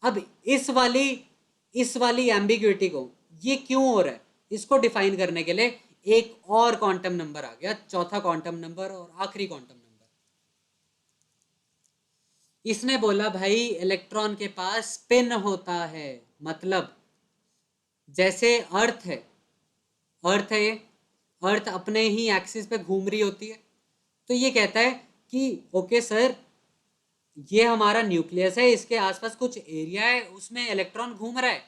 A: अब इस वाली एम्बिग्युइटी को, ये क्यों हो रहा है, इसको डिफाइन करने के लिए एक और क्वांटम नंबर आ गया, चौथा क्वांटम नंबर और आखिरी क्वांटम नंबर। इसने बोला भाई इलेक्ट्रॉन के पास स्पिन होता है, मतलब जैसे अर्थ है, अर्थ अपने ही एक्सिस पे घूम रही होती है। तो ये कहता है कि ओके सर, ये हमारा न्यूक्लियस है, इसके आसपास कुछ एरिया है, उसमें इलेक्ट्रॉन घूम रहा है।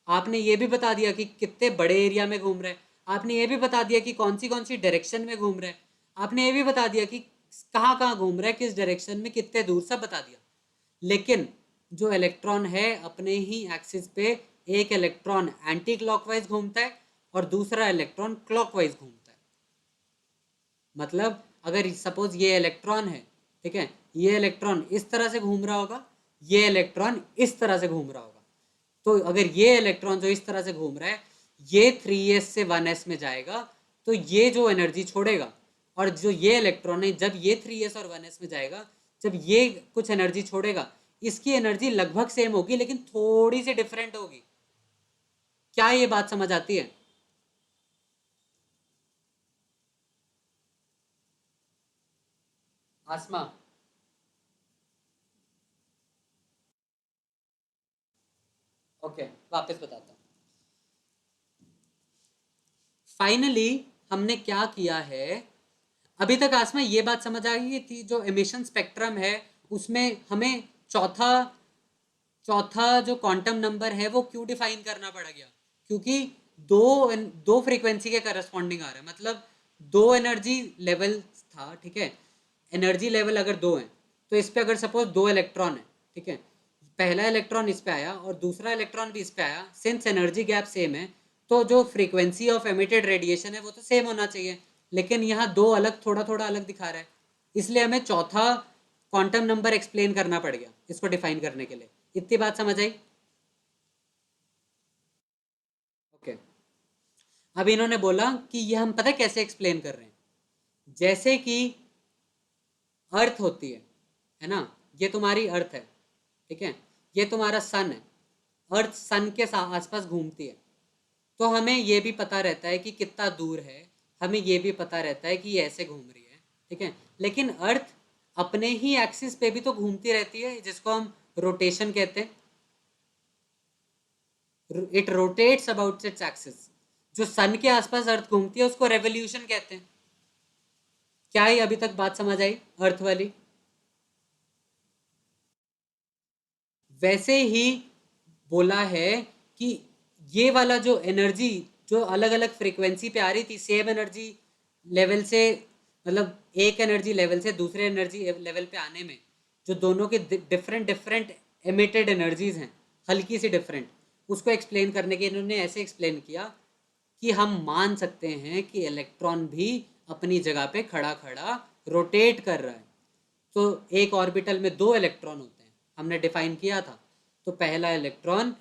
A: आपने ये भी बता दिया कि कितने बड़े एरिया में घूम रहा है, आपने ये भी बता दिया कि कौन सी डायरेक्शन में घूम रहा है, आपने ये भी बता दिया कि कहाँ कहाँ घूम रहा है, किस डायरेक्शन में, कितने दूर, सब बता दिया। लेकिन जो इलेक्ट्रॉन है अपने ही एक्सिस पे, एक इलेक्ट्रॉन एंटी क्लॉकवाइज घूमता है और दूसरा इलेक्ट्रॉन क्लॉकवाइज घूमता है। मतलब अगर सपोज ये इलेक्ट्रॉन है, ठीक है, ये इलेक्ट्रॉन इस तरह से घूम रहा होगा, ये इलेक्ट्रॉन इस तरह से घूम रहा होगा। तो अगर ये इलेक्ट्रॉन जो इस तरह से घूम रहा है, ये 3s से 1s में जाएगा, तो ये जो एनर्जी छोड़ेगा, और जो ये इलेक्ट्रॉन है जब ये 3s और 1s में जाएगा, जब ये कुछ एनर्जी छोड़ेगा, इसकी एनर्जी लगभग सेम होगी लेकिन थोड़ी सी डिफरेंट होगी। क्या ये बात समझ आती है? आसमा, ओके, वापस बताता हूँ। फाइनली हमने क्या किया है, अभी तक आसमा ये बात समझ आ गई थी, जो एमिशन स्पेक्ट्रम है उसमें हमें चौथा चौथा जो क्वांटम नंबर है वो क्यों डिफाइन करना पड़ गया, क्योंकि दो दो फ्रीक्वेंसी के करस्पॉन्डिंग आ रहा है, मतलब दो एनर्जी लेवल था, ठीक है। एनर्जी लेवल अगर दो हैं, तो इस पे अगर सपोज दो इलेक्ट्रॉन है, ठीक है, पहला इलेक्ट्रॉन इस पे आया और दूसरा इलेक्ट्रॉन भी इस पे आया, सिंस एनर्जी गैप सेम है, तो जो फ्रीक्वेंसी ऑफ एमिटेड रेडिएशन है वो तो सेम होना चाहिए। लेकिन यहाँ दो अलग, थोड़ा थोड़ा अलग दिखा रहा है, इसलिए हमें चौथा क्वांटम नंबर एक्सप्लेन करना पड़ गया इसको डिफाइन करने के लिए। इतनी बात समझ आई? ओके। अब इन्होंने बोला कि ये हम पता है कैसे एक्सप्लेन कर रहे हैं, जैसे कि अर्थ होती है ना, ये तुम्हारी अर्थ है, ठीक है, ये तुम्हारा सन है, अर्थ सन के आसपास घूमती है, तो हमें ये भी पता रहता है कि कितना दूर है, हमें ये भी पता रहता है कि ये ऐसे घूम रही है, ठीक है, लेकिन अर्थ अपने ही एक्सिस पे भी तो घूमती रहती है, जिसको हम रोटेशन कहते हैं। It rotates about its axis. जो सन के आसपास अर्थ घूमती है उसको रेवोल्यूशन कहते हैं। क्या ही अभी तक बात समझ आई अर्थ वाली? वैसे ही बोला है कि ये वाला जो एनर्जी जो अलग अलग फ्रीक्वेंसी पे आ रही थी, सेम एनर्जी लेवल से, मतलब एक एनर्जी लेवल से दूसरे एनर्जी लेवल पे आने में जो दोनों के डिफरेंट डिफरेंट एमिटेड एनर्जीज हैं, हल्की सी डिफरेंट, उसको एक्सप्लेन करने के इन्होंने ऐसे एक्सप्लेन किया कि हम मान सकते हैं कि इलेक्ट्रॉन भी अपनी जगह पे खड़ा खड़ा रोटेट कर रहा है। तो एक ऑर्बिटल में दो इलेक्ट्रॉन होते हैं, हमने डिफाइन किया था। तो पहला इलेक्ट्रॉन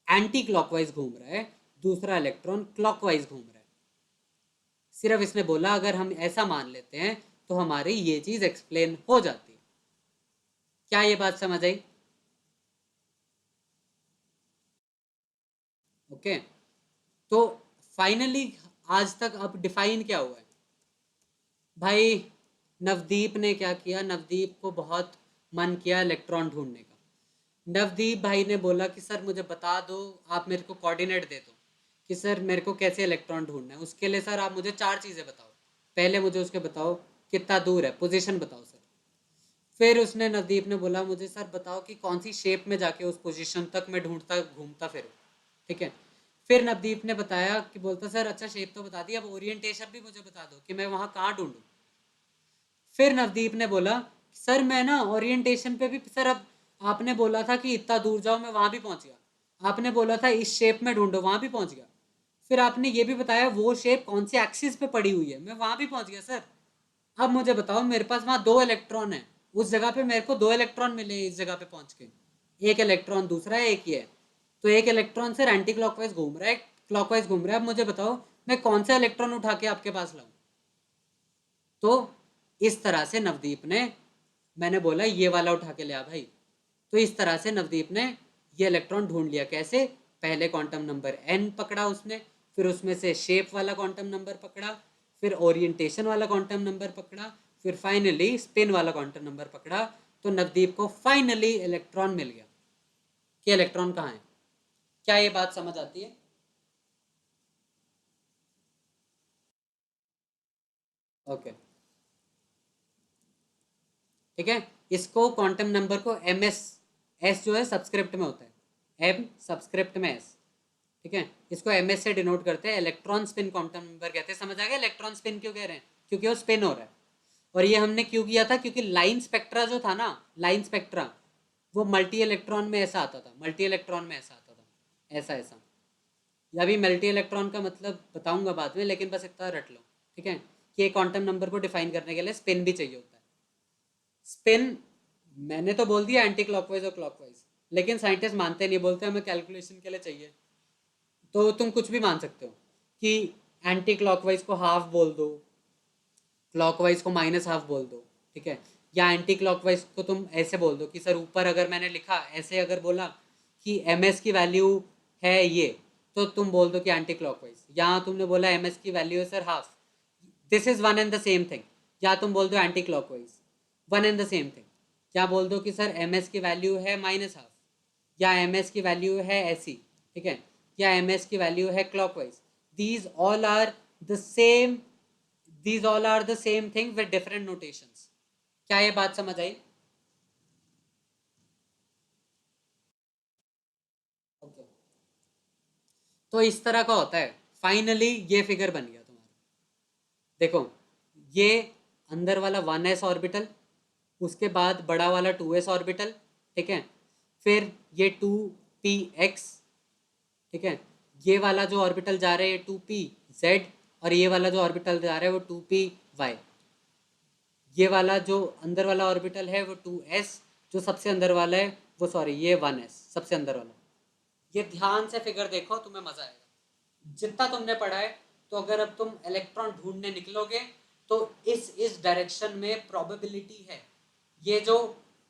A: एंटी क्लॉकवाइज घूम रहा है, दूसरा इलेक्ट्रॉन क्लॉकवाइज घूम रहा है। सिर्फ इसने बोला अगर हम ऐसा मान लेते हैं तो हमारी ये चीज एक्सप्लेन हो जाती है। क्या ये बात समझ आई? ओके, तो फाइनली आज तक अब डिफाइन क्या हुआ है भाई? नवदीप ने क्या किया, नवदीप को बहुत मन किया इलेक्ट्रॉन ढूंढने का। नवदीप भाई ने बोला कि सर मुझे बता दो, आप मेरे को कोऑर्डिनेट दे दो कि सर मेरे को कैसे इलेक्ट्रॉन ढूंढना है। उसके लिए सर आप मुझे चार चीज़ें बताओ। पहले मुझे उसके बताओ कितना दूर है, पोजीशन बताओ सर। फिर उसने, नवदीप ने बोला मुझे सर बताओ कि कौन सी शेप में जाके उस पोजीशन तक मैं ढूंढता घूमता फिरूँ। ठीक है, फिर नवदीप ने बताया कि बोलता सर अच्छा शेप तो बता दी, अब ओरिएंटेशन भी मुझे बता दो कि मैं वहाँ कहाँ ढूंढूँ। फिर नवदीप ने बोला सर मैं ना ओरिएंटेशन पे भी सर, अब आपने बोला था कि इतना दूर जाओ, मैं वहां भी पहुंच गया। आपने बोला था इस शेप में ढूंढो, वहां भी पहुंच गया। फिर आपने ये भी बताया वो शेप कौन सी एक्सिस पे पड़ी हुई है, मैं वहां भी पहुंच गया सर। अब मुझे बताओ, मेरे पास वहां दो इलेक्ट्रॉन है, उस जगह पे मेरे को दो इलेक्ट्रॉन मिले इस जगह पे पहुंच के, एक इलेक्ट्रॉन दूसरा है, एक ही है। तो एक इलेक्ट्रॉन सर एंटी क्लॉकवाइज घूम रहा है, क्लॉकवाइज घूम रहा है। अब मुझे बताओ मैं कौन सा इलेक्ट्रॉन उठा के आपके पास लाऊं? तो इस तरह से नवदीप ने, मैंने बोला ये वाला उठा के ले आ भाई। तो इस तरह से नवदीप ने ये इलेक्ट्रॉन ढूंढ लिया। कैसे? पहले क्वांटम नंबर n पकड़ा उसने, फिर उसमें से शेप वाला क्वांटम नंबर पकड़ा, फिर ओरिएंटेशन वाला क्वांटम नंबर पकड़ा, फिर फाइनली स्पिन वाला क्वांटम नंबर पकड़ा। तो नवदीप को फाइनली इलेक्ट्रॉन मिल गया कि इलेक्ट्रॉन कहाँ है। क्या ये बात समझ आती है? ओके, ठीक है। इसको क्वांटम नंबर को एम एस, एस जो है सबस्क्रिप्ट में होता है, एम सबस्क्रिप्ट में एस, ठीक है। इसको एम एस से डिनोट करते हैं, इलेक्ट्रॉन स्पिन क्वांटम नंबर कहते हैं। समझ आ गया इलेक्ट्रॉन स्पिन क्यों कह रहे हैं? क्योंकि वो स्पिन हो रहा है। और ये हमने क्यों किया था? क्योंकि लाइन स्पेक्ट्रा जो था ना, लाइन स्पेक्ट्रा, वो मल्टी इलेक्ट्रॉन में ऐसा आता था, मल्टी इलेक्ट्रॉन में ऐसा आता था, ऐसा ऐसा। या भी मल्टी इलेक्ट्रॉन का मतलब बताऊंगा बाद में, लेकिन बस इतना रट लो, ठीक है, कि एक क्वांटम नंबर को डिफाइन करने के लिए स्पिन भी चाहिए होता है। स्पिन मैंने तो बोल दिया एंटी क्लॉकवाइज और क्लॉकवाइज, लेकिन साइंटिस्ट मानते नहीं, बोलते हमें कैलकुलेशन के लिए चाहिए। तो तुम कुछ भी मान सकते हो कि एंटी क्लॉकवाइज को हाफ बोल दो, क्लॉकवाइज को माइनस हाफ बोल दो, ठीक है। या एंटी क्लॉकवाइज को तुम ऐसे बोल दो कि सर ऊपर अगर मैंने लिखा ऐसे, अगर बोला कि एम एस की वैल्यू है ये, तो तुम बोल दो कि एंटी क्लॉकवाइज। यहाँ तुमने बोला एम एस की वैल्यू है sir half, this is one and the same thing. या तुम बोल दो anti clockwise, one and the same thing. या बोल दो कि सर एम एस की वैल्यू है माइनस हाफ, या एम एस की वैल्यू है ऐसी, ठीक है, या एम एस की वैल्यू है clockwise. These all are the same, these all are the same thing with different notations। क्या ये बात समझ आई? ओके, तो इस तरह का होता है। फाइनली ये फिगर बन गया तुम्हारा। देखो, ये अंदर वाला 1s ऑर्बिटल, उसके बाद बड़ा वाला 2s ऑर्बिटल, ठीक है, फिर ये 2px, ठीक है। ये वाला जो ऑर्बिटल जा रहा है ये 2pz, और ये वाला जो ऑर्बिटल जा रहा है वो 2py। ये वाला जो अंदर वाला ऑर्बिटल है वो 2s, जो सबसे अंदर वाला है वो, सॉरी, ये 1s सबसे अंदर वाला। ये ध्यान से फिगर देखो, तुम्हें मजा आएगा जितना तुमने पढ़ा है। तो अगर अब तुम इलेक्ट्रॉन ढूंढने निकलोगे तो इस डायरेक्शन में प्रोबेबिलिटी है। ये जो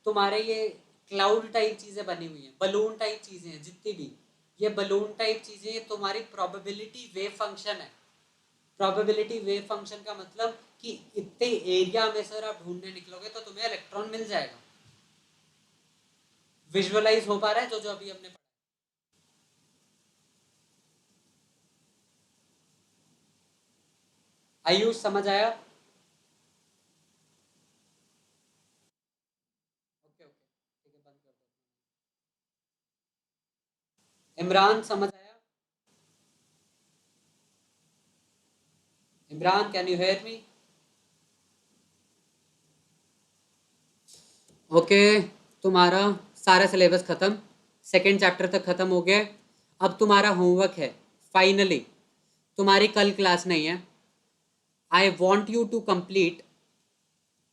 A: तुम्हारे ये क्लाउड टाइप चीजें बनी हुई हैं, बलून टाइप चीजें हैं जितनी भी, ये बलून टाइप चीजें तुम्हारी प्रोबेबिलिटी वेव फंक्शन है। प्रोबेबिलिटी वेव फंक्शन का मतलब कि इतने एरिया में सर आप ढूंढने निकलोगे तो तुम्हें इलेक्ट्रॉन मिल जाएगा। विजुअलाइज हो पा रहा है जो जो अभी हमने पढ़ा? आयुष समझ आया? ओके ओके, ठीक है, बंद कर दो। इमरान समझ आया? Imran, can you hear me? Okay, तुम्हारा सारा सिलेबस ख़त्म, सेकंड चैप्टर तक ख़त्म हो गया। अब तुम्हारा होमवर्क है फाइनली, तुम्हारी कल क्लास नहीं है। I want you to complete,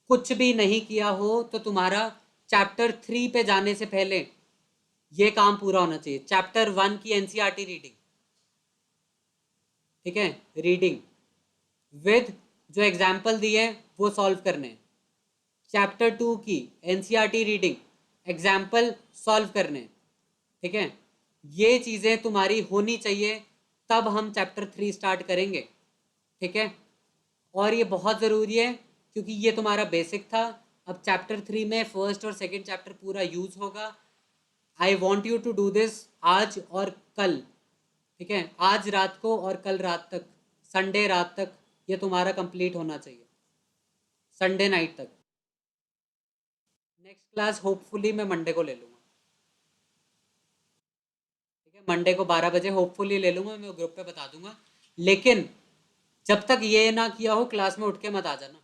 A: कुछ भी नहीं किया हो तो तुम्हारा चैप्टर 3 पे जाने से पहले ये काम पूरा होना चाहिए। चैप्टर 1 की एनसीईआरटी रीडिंग, ठीक है, रीडिंग विद जो एग्जाम्पल दिए वो सॉल्व करने। चैप्टर 2 की एनसीईआरटी रीडिंग, एग्जाम्पल सॉल्व करने, ठीक है। ये चीज़ें तुम्हारी होनी चाहिए, तब हम चैप्टर 3 स्टार्ट करेंगे, ठीक है। और ये बहुत ज़रूरी है क्योंकि ये तुम्हारा बेसिक था। अब चैप्टर 3 में फर्स्ट और सेकंड चैप्टर पूरा यूज़ होगा। I want you to do this आज और कल, ठीक है, आज रात को और कल रात तक, संडे रात तक ये तुम्हारा कंप्लीट होना चाहिए, संडे नाइट तक। नेक्स्ट क्लास होपफुली मैं मंडे को ले लूँगा, ठीक है, मंडे को 12 बजे होपफुली ले लूँगा, मैं ग्रुप पे बता दूंगा। लेकिन जब तक ये ना किया हो क्लास में उठ के मत आ जाना।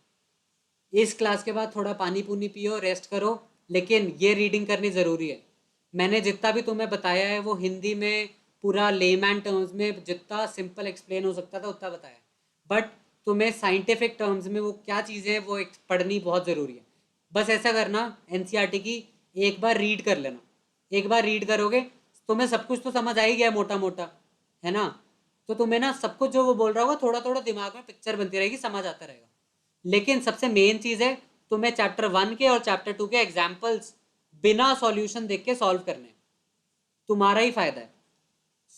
A: इस क्लास के बाद थोड़ा पानी पूनी पियो, रेस्ट करो, लेकिन ये रीडिंग करनी ज़रूरी है। मैंने जितना भी तुम्हें बताया है वो हिंदी में पूरा लेमैन टर्म्स में जितना सिंपल एक्सप्लेन हो सकता था उतना बताया, बट तुम्हें साइंटिफिक टर्म्स में वो क्या चीज़ें हैं वो पढ़नी बहुत ज़रूरी है। बस ऐसा करना, एनसीईआरटी की एक बार रीड कर लेना, एक बार रीड करोगे तुम्हें सब कुछ तो समझ आ ही गया मोटा मोटा, है ना। तो तुम्हें ना सब कुछ जो वो बोल रहा होगा थोड़ा थोड़ा दिमाग में पिक्चर बनती रहेगी, समझ आता रहेगा। लेकिन सबसे मेन चीज़ है तुम्हें चैप्टर 1 के और चैप्टर 2 के एग्जाम्पल्स बिना सॉल्यूशन देख के सॉल्व करने, तुम्हारा ही फायदा है।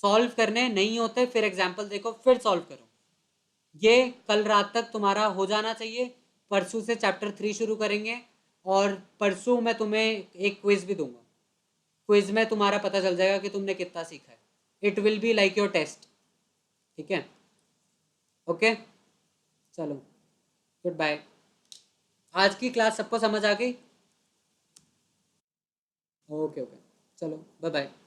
A: सॉल्व करने नहीं होते फिर एग्जाम्पल देखो फिर सॉल्व करो। ये कल रात तक तुम्हारा हो जाना चाहिए। परसों से चैप्टर 3 शुरू करेंगे और परसों मैं तुम्हें एक क्विज भी दूंगा। क्विज में तुम्हारा पता चल जाएगा कि तुमने कितना सीखा है। It will be like your test, ठीक है। ओके, चलो, गुड बाय। आज की क्लास सबको समझ आ गई? ओके ओके, चलो बाय बाय।